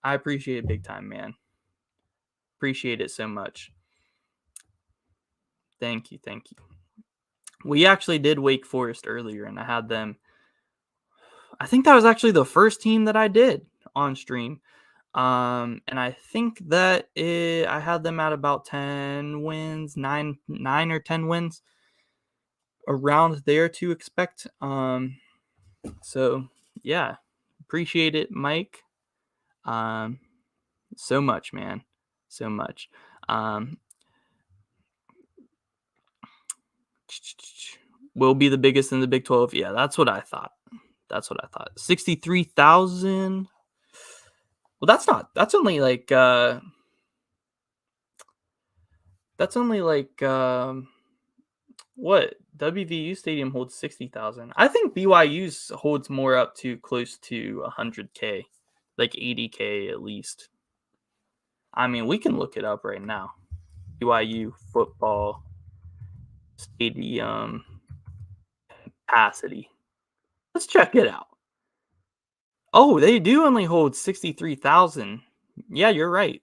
I appreciate it big time, man. Appreciate it so much. Thank you. Thank you. We actually did Wake Forest earlier, and I had them. I think that was actually the first team that I did on stream. And I think that I had them at about 10 wins, 9 or 10 wins around there to expect. So yeah, appreciate it, Mike. So much, man. So much. Will be the biggest in the Big 12. Yeah, that's what I thought. 63,000. Well, that's only like what WVU Stadium holds 60,000. I think BYU's holds more up to close to 100K, like 80K at least. I mean, we can look it up right now. BYU football stadium capacity. Let's check it out. Oh, they do only hold 63,000. Yeah, you're right.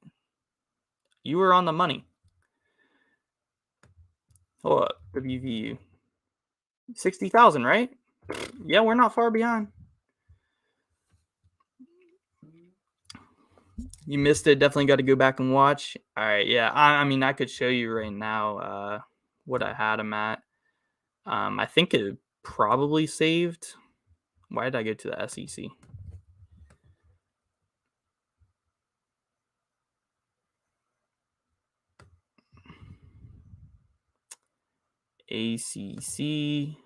You were on the money. Hold up, WVU. 60,000, right? Yeah, we're not far behind. You missed it. Definitely got to go back and watch. All right, yeah. I mean, I could show you right now what I had them at. I think it probably saved. Why did I go to the SEC? ACC,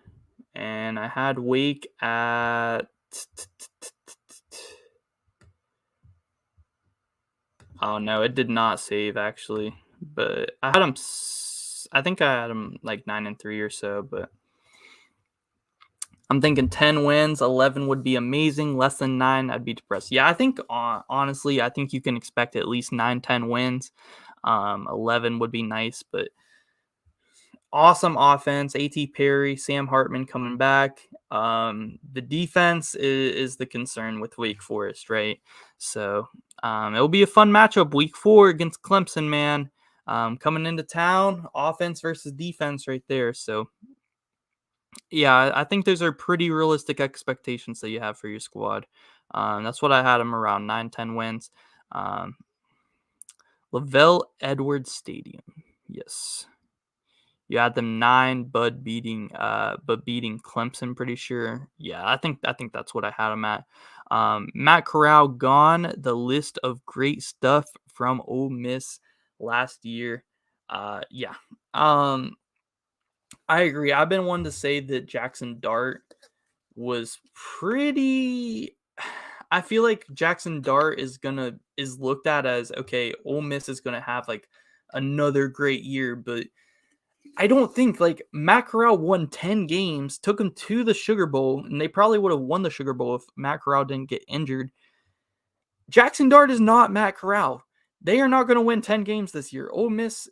and I had Wake at. Oh no, it did not save actually, but I had them. I think I had them like 9-3 or so, but I'm thinking 10 wins, 11 would be amazing. Less than 9, I'd be depressed. Yeah, I think honestly, I think you can expect at least 9, 10 wins. 11 would be nice, but awesome offense. A.T. Perry, Sam Hartman coming back. The defense is the concern with Wake Forest, right? So it'll be a fun matchup. Week 4 against Clemson, man. Coming into town, offense versus defense right there. So yeah, I think those are pretty realistic expectations that you have for your squad. That's what I had them around 9, 10 wins. Lavelle Edwards Stadium. Yes. You had them 9, but beating Clemson, pretty sure. Yeah, I think that's what I had them at. Matt Corral gone. The list of great stuff from Ole Miss last year. Yeah. I agree. I've been one to say that Jackson Dart was pretty. I feel like Jackson Dart is looked at as okay. Ole Miss is gonna have like another great year, but I don't think like Matt Corral won 10 games, took him to the Sugar Bowl, and they probably would have won the Sugar Bowl if Matt Corral didn't get injured. Jackson Dart is not Matt Corral. They are not going to win 10 games this year. Ole Miss,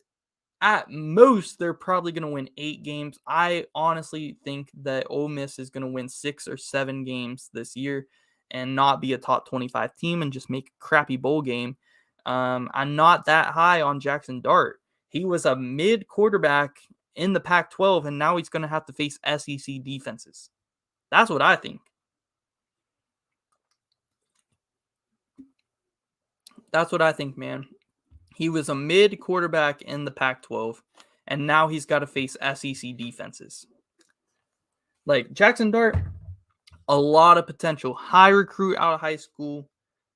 at most, they're probably going to win 8 games. I honestly think that Ole Miss is going to win 6 or 7 games this year and not be a top 25 team and just make a crappy bowl game. I'm not that high on Jackson Dart. He was a mid quarterback in the Pac 12, and now he's going to have to face SEC defenses. That's what I think. That's what I think, man. He was a mid quarterback in the Pac 12, and now he's got to face SEC defenses. Like Jackson Dart, a lot of potential. High recruit out of high school.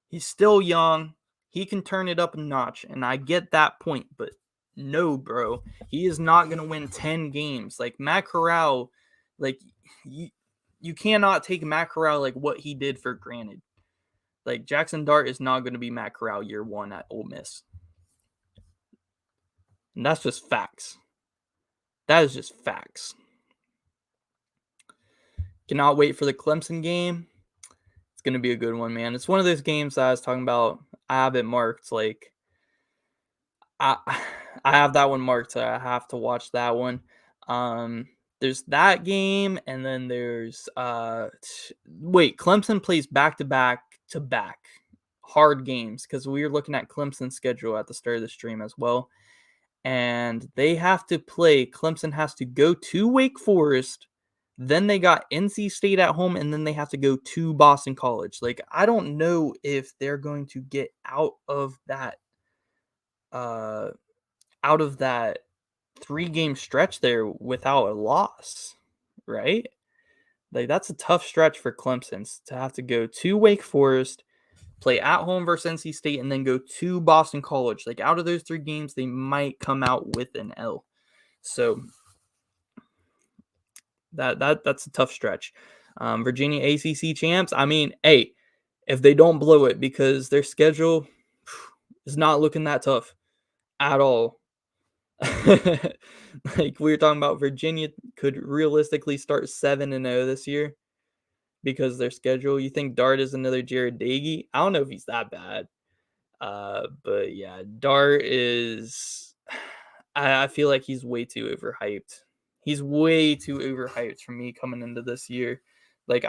He's still young. He can turn it up a notch, and I get that point, but no, bro. He is not going to win 10 games. Like Matt Corral, like you cannot take Matt Corral like what he did for granted. Like Jackson Dart is not going to be Matt Corral year 1 at Ole Miss. And that's just facts. That is just facts. Cannot wait for the Clemson game. It's going to be a good one, man. It's one of those games that I was talking about. I have it marked. Like, I have that one marked. So I have to watch that one. There's that game, and then there's Clemson plays back hard games because we were looking at Clemson's schedule at the start of the stream as well. And they have to play. Clemson has to go to Wake Forest. Then they got NC State at home, and then they have to go to Boston College. Like, I don't know if they're going to get out of that 3-game stretch there without a loss, right? Like, that's a tough stretch for Clemson to have to go to Wake Forest, play at home versus NC State, and then go to Boston College. Like, out of those 3 games, they might come out with an L. So that's a tough stretch. Virginia ACC champs. I mean, hey, if they don't blow it, because their schedule is not looking that tough at all. Like we were talking about, Virginia could realistically start 7-0 this year because their schedule. You think Dart is another Jared Dagey? I don't know if he's that bad. But yeah, Dart is. I feel like he's way too overhyped. He's way too overhyped for me coming into this year. Like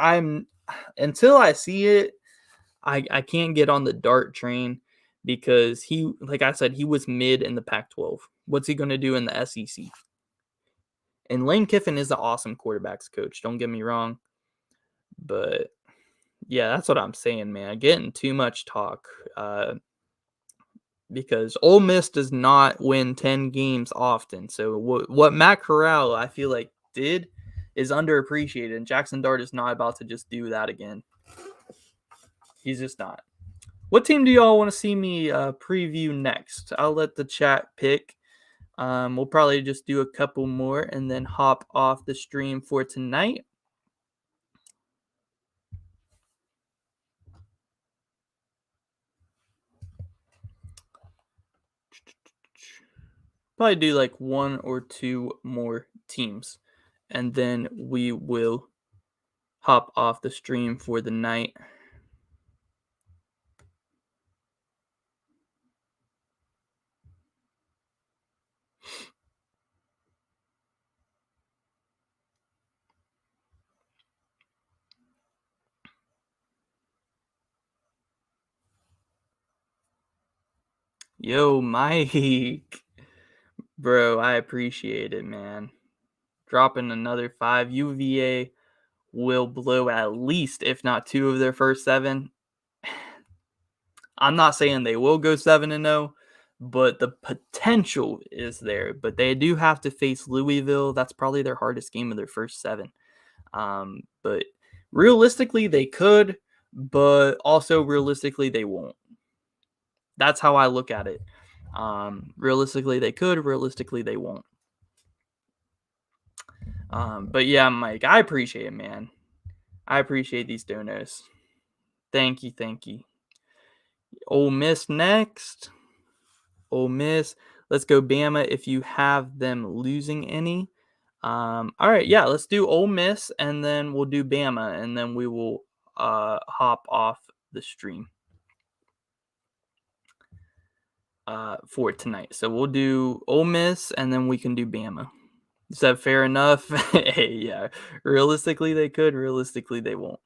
until I see it, I can't get on the Dart train because he, like I said, he was mid in the Pac-12. What's he going to do in the SEC? And Lane Kiffin is an awesome quarterbacks coach. Don't get me wrong. But yeah, that's what I'm saying, man. Getting too much talk. Because Ole Miss does not win 10 games often. So what Matt Corral, I feel like, did is underappreciated. And Jackson Dart is not about to just do that again. He's just not. What team do y'all want to see me preview next? I'll let the chat pick. We'll probably just do a couple more and then hop off the stream for tonight. Probably do like 1 or 2 more teams, and then we will hop off the stream for the night. Yo, Mike. Bro, I appreciate it, man. Dropping another 5. UVA will blow at least, if not 2 of their first 7. I'm not saying they will go 7-0, but the potential is there. But they do have to face Louisville. That's probably their hardest game of their first 7. But realistically, they could, but also realistically, they won't. That's how I look at it. Realistically, they could. Realistically, they won't. But yeah, Mike, I appreciate it, man. I appreciate these donos. Thank you, thank you. Ole Miss next. Ole Miss. Let's go Bama if you have them losing any. All right, yeah, let's do Ole Miss, and then we'll do Bama, and then we will hop off the stream for tonight. So we'll do Ole Miss, and then we can do Bama. Is that fair enough? Hey, yeah. Realistically, they could. Realistically, they won't.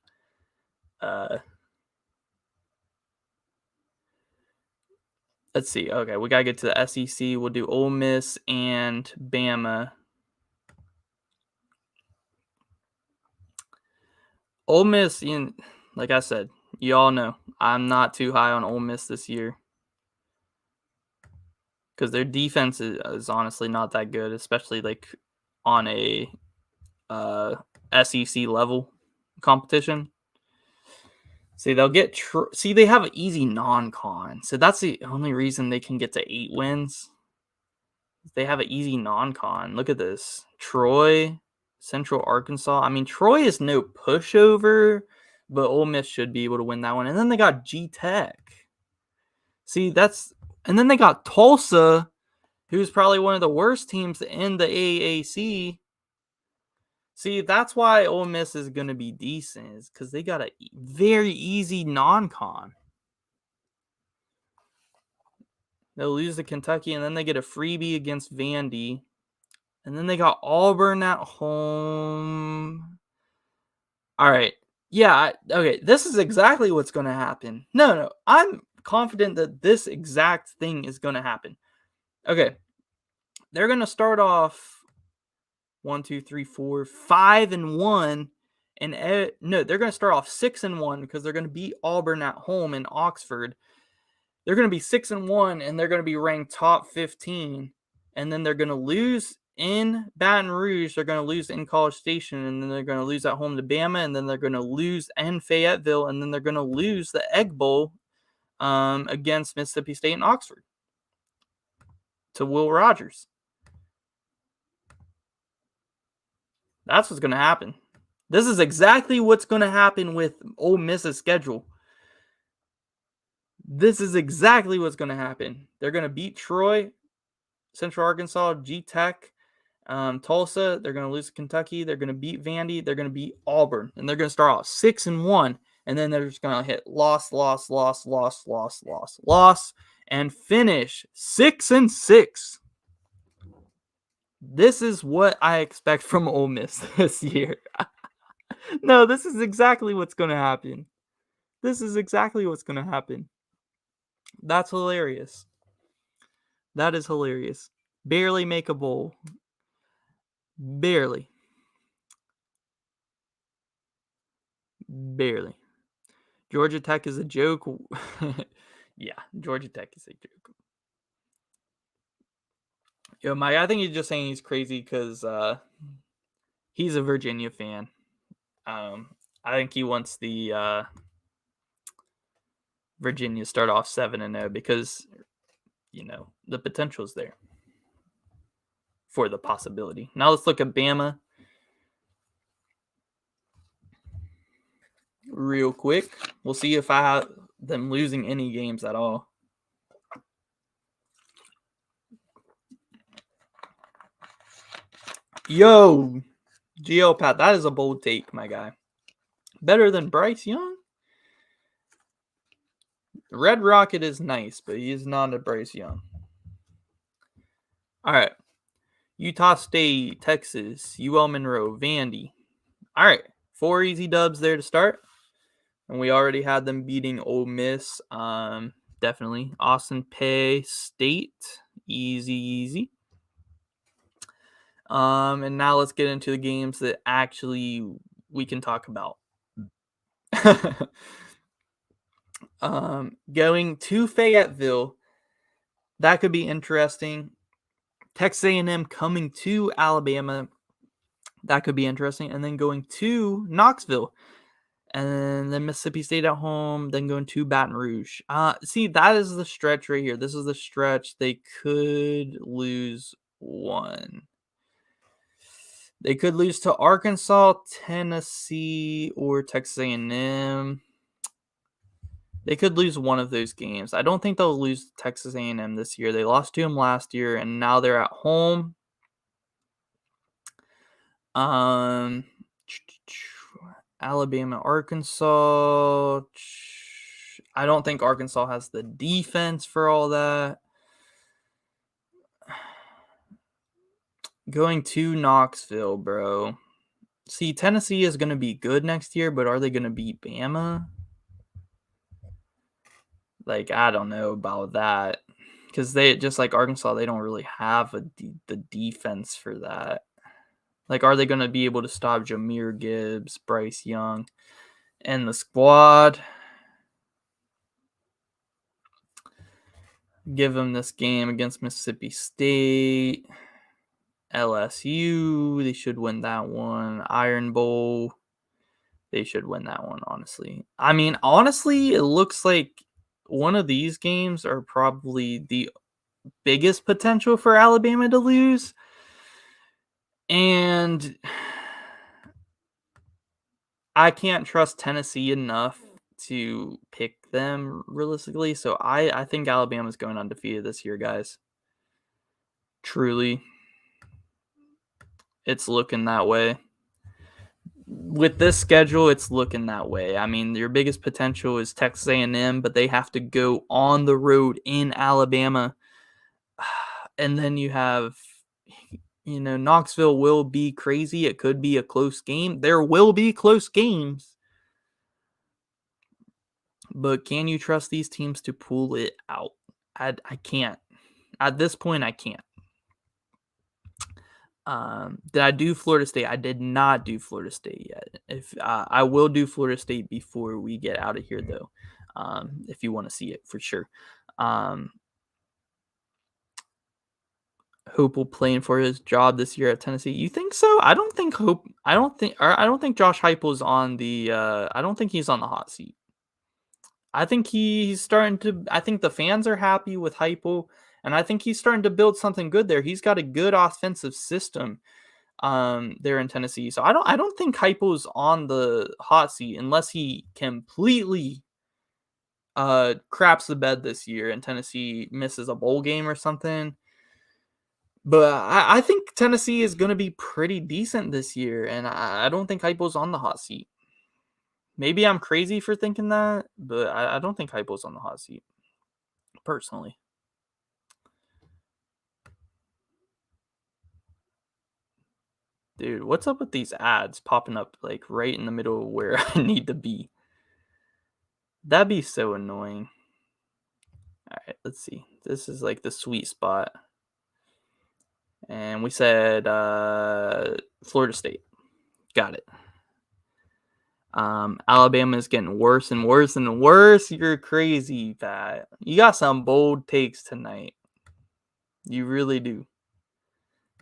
Let's see. Okay, we gotta get to the SEC. We'll do Ole Miss and Bama. Ole Miss, like I said, you all know I'm not too high on Ole Miss this year because their defense is honestly not that good, especially like on a SEC level competition. See, they'll get they have an easy non-con, so that's the only reason they can get to 8 wins. They have an easy non-con. Look at this: Troy, Central Arkansas. I mean, Troy is no pushover, but Ole Miss should be able to win that one. And then they got G Tech. See, and then they got Tulsa, who's probably one of the worst teams in the AAC. See, that's why Ole Miss is going to be decent, is because they got a very easy non-con. They'll lose to Kentucky, and then they get a freebie against Vandy. And then they got Auburn at home. All right. Yeah, okay. This is exactly what's going to happen. No. I'm confident that this exact thing is going to happen. Okay. They're going to start off 1, 2, 3, 4, 5-1. And no, they're going to start off 6-1 because they're going to beat Auburn at home in Oxford. They're going to be 6-1, and they're going to be ranked top 15. And then they're going to lose in Baton Rouge. They're going to lose in College Station, and then they're going to lose at home to Bama, and then they're going to lose in Fayetteville, and then they're going to lose the Egg Bowl against Mississippi State and Oxford to Will Rogers. That's what's going to happen. This is exactly what's going to happen with Ole Miss's schedule. This is exactly what's going to happen. They're going to beat Troy, Central Arkansas, G Tech, Tulsa. They're going to lose to Kentucky. They're going to beat Vandy. They're going to beat Auburn. And they're going to start off 6-1. And then they're just going to hit loss, and finish 6-6. This is what I expect from Ole Miss this year. No, this is exactly what's going to happen. This is exactly what's going to happen. That's hilarious. That is hilarious. Barely make a bowl. Barely. Georgia Tech is a joke. Yeah, Georgia Tech is a joke. Yo, Mike, I think you're just saying he's crazy because he's a Virginia fan. I think he wants the Virginia start off 7-0 because, the potential's there for the possibility. Now let's look at Bama real quick. We'll see if I have them losing any games at all. Yo, Geopath, that is a bold take, my guy. Better than Bryce Young? Red Rocket is nice, but he is not a Bryce Young. All right. Utah State, Texas, UL Monroe, Vandy. All right. 4 easy dubs there to start. And we already had them beating Ole Miss. Definitely. Austin Peay State. Easy. And now let's get into the games that actually we can talk about. Going to Fayetteville, that could be interesting. Texas A&M coming to Alabama, that could be interesting. And then going to Knoxville, and then Mississippi State at home, then going to Baton Rouge. See, that is the stretch right here. This is the stretch they could lose one. They could lose to Arkansas, Tennessee, or Texas A&M. They could lose one of those games. I don't think they'll lose to Texas A&M this year. They lost to them last year, and now they're at home. Alabama, Arkansas. I don't think Arkansas has the defense for all that. Going to Knoxville, bro. See, Tennessee is going to be good next year, but are they going to beat Bama? Like, I don't know about that. Because they, just like Arkansas, they don't really have the defense for that. Like, are they going to be able to stop Jahmyr Gibbs, Bryce Young, and the squad? Give them this game against Mississippi State. LSU, they should win that one. Iron Bowl, they should win that one, honestly. I mean, honestly, it looks like one of these games are probably the biggest potential for Alabama to lose. And I can't trust Tennessee enough to pick them realistically. So I think Alabama's going undefeated this year, guys. Truly. It's looking that way. With this schedule, it's looking that way. I mean, your biggest potential is Texas A&M, but they have to go on the road in Alabama. And then you have, Knoxville will be crazy. It could be a close game. There will be close games. But can you trust these teams to pull it out? I can't. At this point, I can't. Did I do Florida State? I did not do Florida State yet. If I will do Florida State before we get out of here, though, if you want to see it for sure. Hope will playing for his job this year at Tennessee. You think so? I don't think Josh Heupel's on the. I don't think he's on the hot seat. I think he's starting to. I think the fans are happy with Heupel, and I think he's starting to build something good there. He's got a good offensive system there in Tennessee. So I don't think Heupel's on the hot seat unless he completely craps the bed this year and Tennessee misses a bowl game or something. But I think Tennessee is going to be pretty decent this year, and I don't think Heupel's on the hot seat. Maybe I'm crazy for thinking that, but I don't think Heupel's on the hot seat, personally. Dude, what's up with these ads popping up like right in the middle of where I need to be? That'd be so annoying. All right, let's see. This is like the sweet spot. And we said Florida State. Got it. Alabama is getting worse and worse and worse. You're crazy, Pat. You got some bold takes tonight. You really do.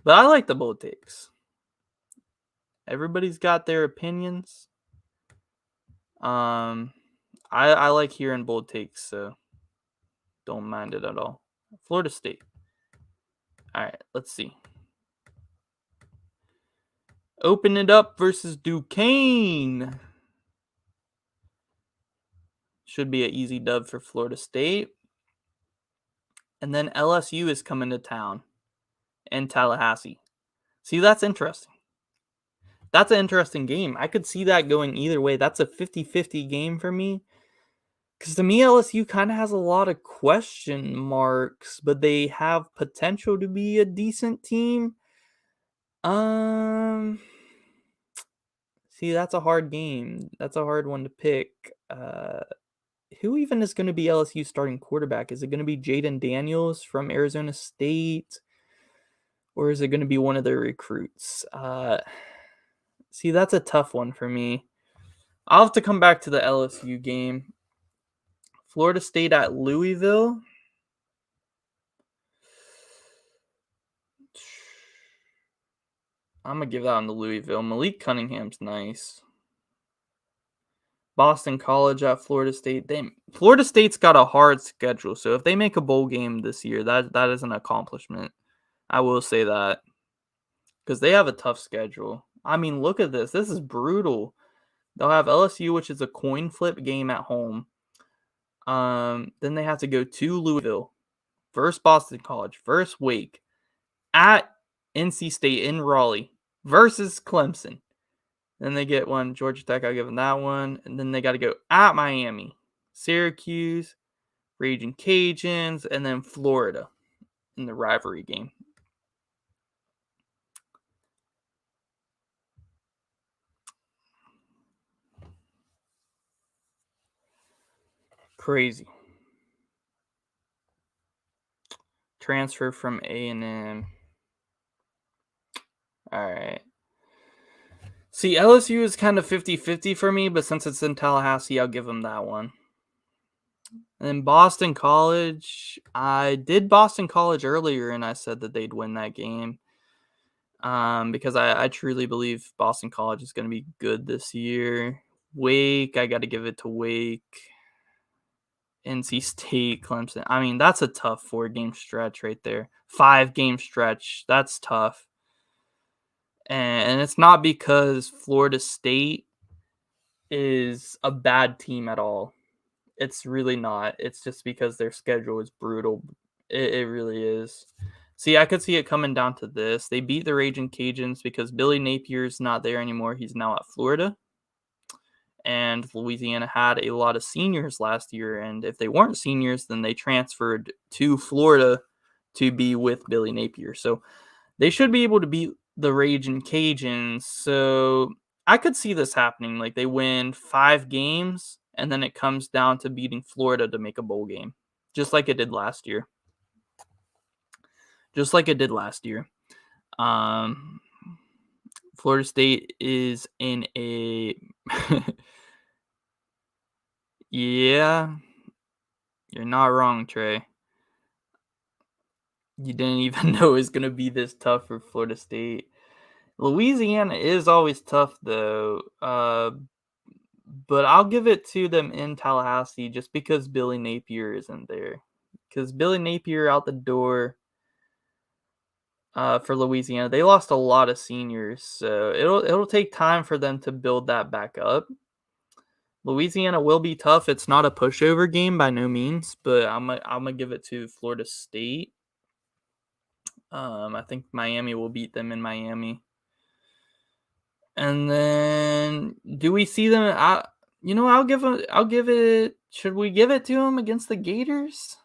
But I like the bold takes. Everybody's got their opinions. I like hearing bold takes, so don't mind it at all. Florida State. All right, let's see. Open it up versus Duquesne. Should be an easy dub for Florida State. And then LSU is coming to town in Tallahassee. See, that's interesting. That's an interesting game. I could see that going either way. That's a 50-50 game for me. Because to me, LSU kind of has a lot of question marks, but they have potential to be a decent team. See, that's a hard game. That's a hard one to pick. Who even is going to be LSU starting quarterback? Is it going to be Jaden Daniels from Arizona State? Or is it going to be one of their recruits? See, that's a tough one for me. I'll have to come back to the LSU game. Florida State at Louisville. I'm going to give that on to Louisville. Malik Cunningham's nice. Boston College at Florida State. Florida State's got a hard schedule, so if they make a bowl game this year, that is an accomplishment. I will say that. because they have a tough schedule. I mean, look at this. This is brutal. They'll have LSU, which is a coin flip game at home. Then they have to go to Louisville versus Boston College versus Wake at NC State in Raleigh versus Clemson. Then they get one Georgia Tech. I'll give them that one. And then they got to go at Miami, Syracuse, Raging Cajuns, and then Florida in the rivalry game. Crazy. Transfer from A&M. All right. See, LSU is kind of 50-50 for me, but since it's in Tallahassee, I'll give them that one. And then Boston College, I did Boston College earlier, and I said that they'd win that game because I truly believe Boston College is going to be good this year. Wake, I got to give it to Wake. NC State, Clemson. I mean, that's a tough 4-game stretch right there. 5-game stretch. That's tough. And it's not because Florida State is a bad team at all. It's really not. It's just because their schedule is brutal. It really is. See, I could see it coming down to this. They beat the Raging Cajuns because Billy Napier's not there anymore. He's now at Florida. And Louisiana had a lot of seniors last year. And if they weren't seniors, then they transferred to Florida to be with Billy Napier. So they should be able to beat the Raging Cajuns. So I could see this happening. Like they win 5 games, and then it comes down to beating Florida to make a bowl game. Just like it did last year. Florida State is in a... Yeah, you're not wrong, Trey. You didn't even know it was going to be this tough for Florida State. Louisiana is always tough, though. But I'll give it to them in Tallahassee just because Billy Napier isn't there. Because Billy Napier out the door for Louisiana. They lost a lot of seniors, so it'll take time for them to build that back up. Louisiana will be tough. It's not a pushover game by no means, but I'm gonna give it to Florida State. I think Miami will beat them in Miami. And then, do we see them? I'll give it. Should we give it to them against the Gators?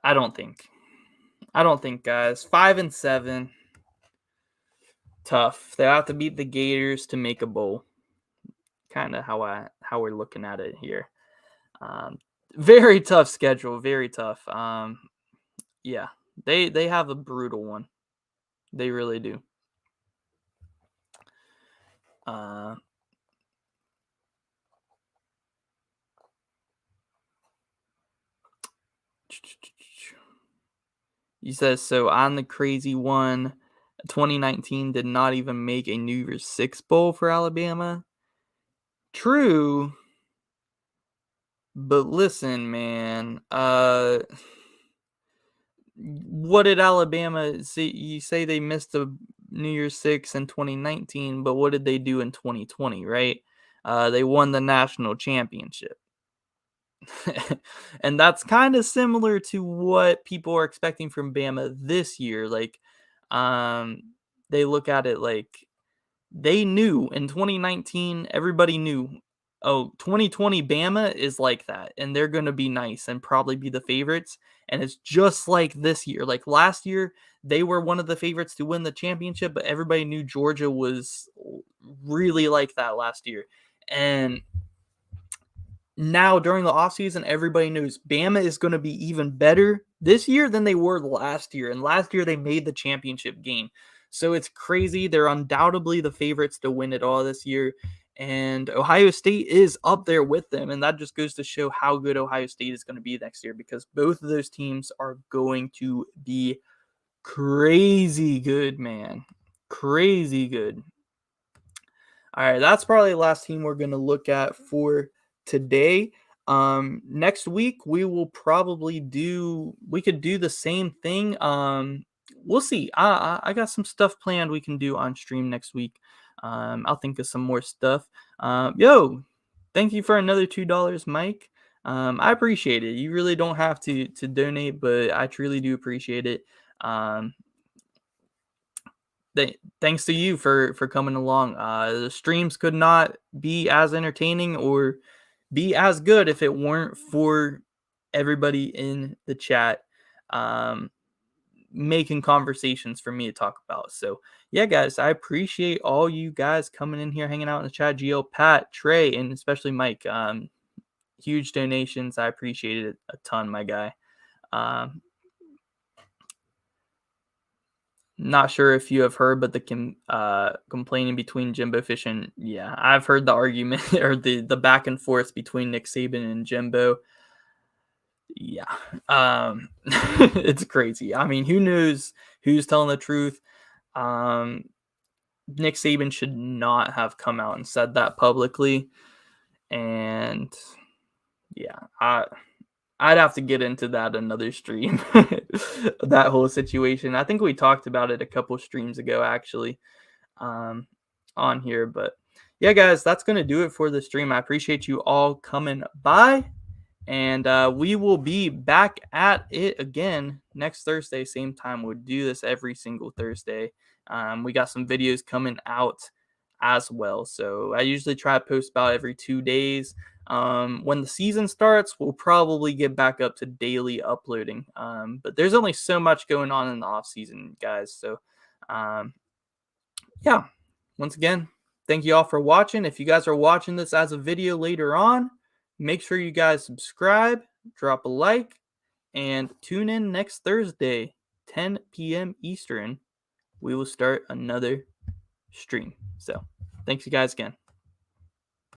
I don't think, guys. 5-7, tough. They have to beat the Gators to make a bowl. Kind of how we're looking at it here. Very tough schedule. Very tough. Yeah, they have a brutal one. They really do. He says, so on the crazy one, 2019 did not even make a New Year's Six bowl for Alabama. True. But listen, man, what did Alabama say? You say they missed a New Year's Six in 2019, but what did they do in 2020, right? They won the national championship. And that's kind of similar to what people are expecting from Bama this year. Like, they look at it like they knew in 2019, everybody knew, 2020 Bama is like that, and they're going to be nice and probably be the favorites. And it's just like this year. Like last year, they were one of the favorites to win the championship, but everybody knew Georgia was really like that last year. And now during the offseason, everybody knows Bama is going to be even better this year than they were last year. And last year, they made the championship game. So it's crazy. They're undoubtedly the favorites to win it all this year. And Ohio State is up there with them. And that just goes to show how good Ohio State is going to be next year, because both of those teams are going to be crazy good, man. Crazy good. All right, that's probably the last team we're going to look at for today. Next week we will probably we could do the same thing. we'll see. I got some stuff planned we can do on stream next week. I'll think of some more stuff. Yo, thank you for another $2, Mike. I appreciate it. You really don't have to donate, but I truly do appreciate it. Um, Thanks to you for coming along. The streams could not be as entertaining or be as good if it weren't for everybody in the chat. Um, Making conversations for me to talk about. So yeah, guys, I appreciate all you guys coming in here, hanging out in the chat. Gio, Pat, Trey, and especially Mike. Huge donations. I appreciate it a ton, my guy. Um, Not sure if you have heard, but the complaining between Jimbo Fish and I've heard the argument or the back and forth between Nick Saban and Jimbo. Yeah, it's crazy. I mean, who knows who's telling the truth? Um, Nick Saban should not have come out and said that publicly. And yeah, I'd have to get into that another stream. That whole situation. I think we talked about it a couple streams ago, actually, um, on here. But yeah, guys, that's gonna do it for the stream. I appreciate you all coming by. And we will be back at it again next Thursday, same time. We'll do this every single Thursday. We got some videos coming out as well. So I usually try to post about every 2 days. When the season starts, we'll probably get back up to daily uploading. But there's only so much going on in the off season, guys. So um, yeah, once again, thank you all for watching. If you guys are watching this as a video later on, make sure you guys subscribe, drop a like, and tune in next Thursday, 10 p.m. Eastern. We will start another stream. So, thanks you guys again.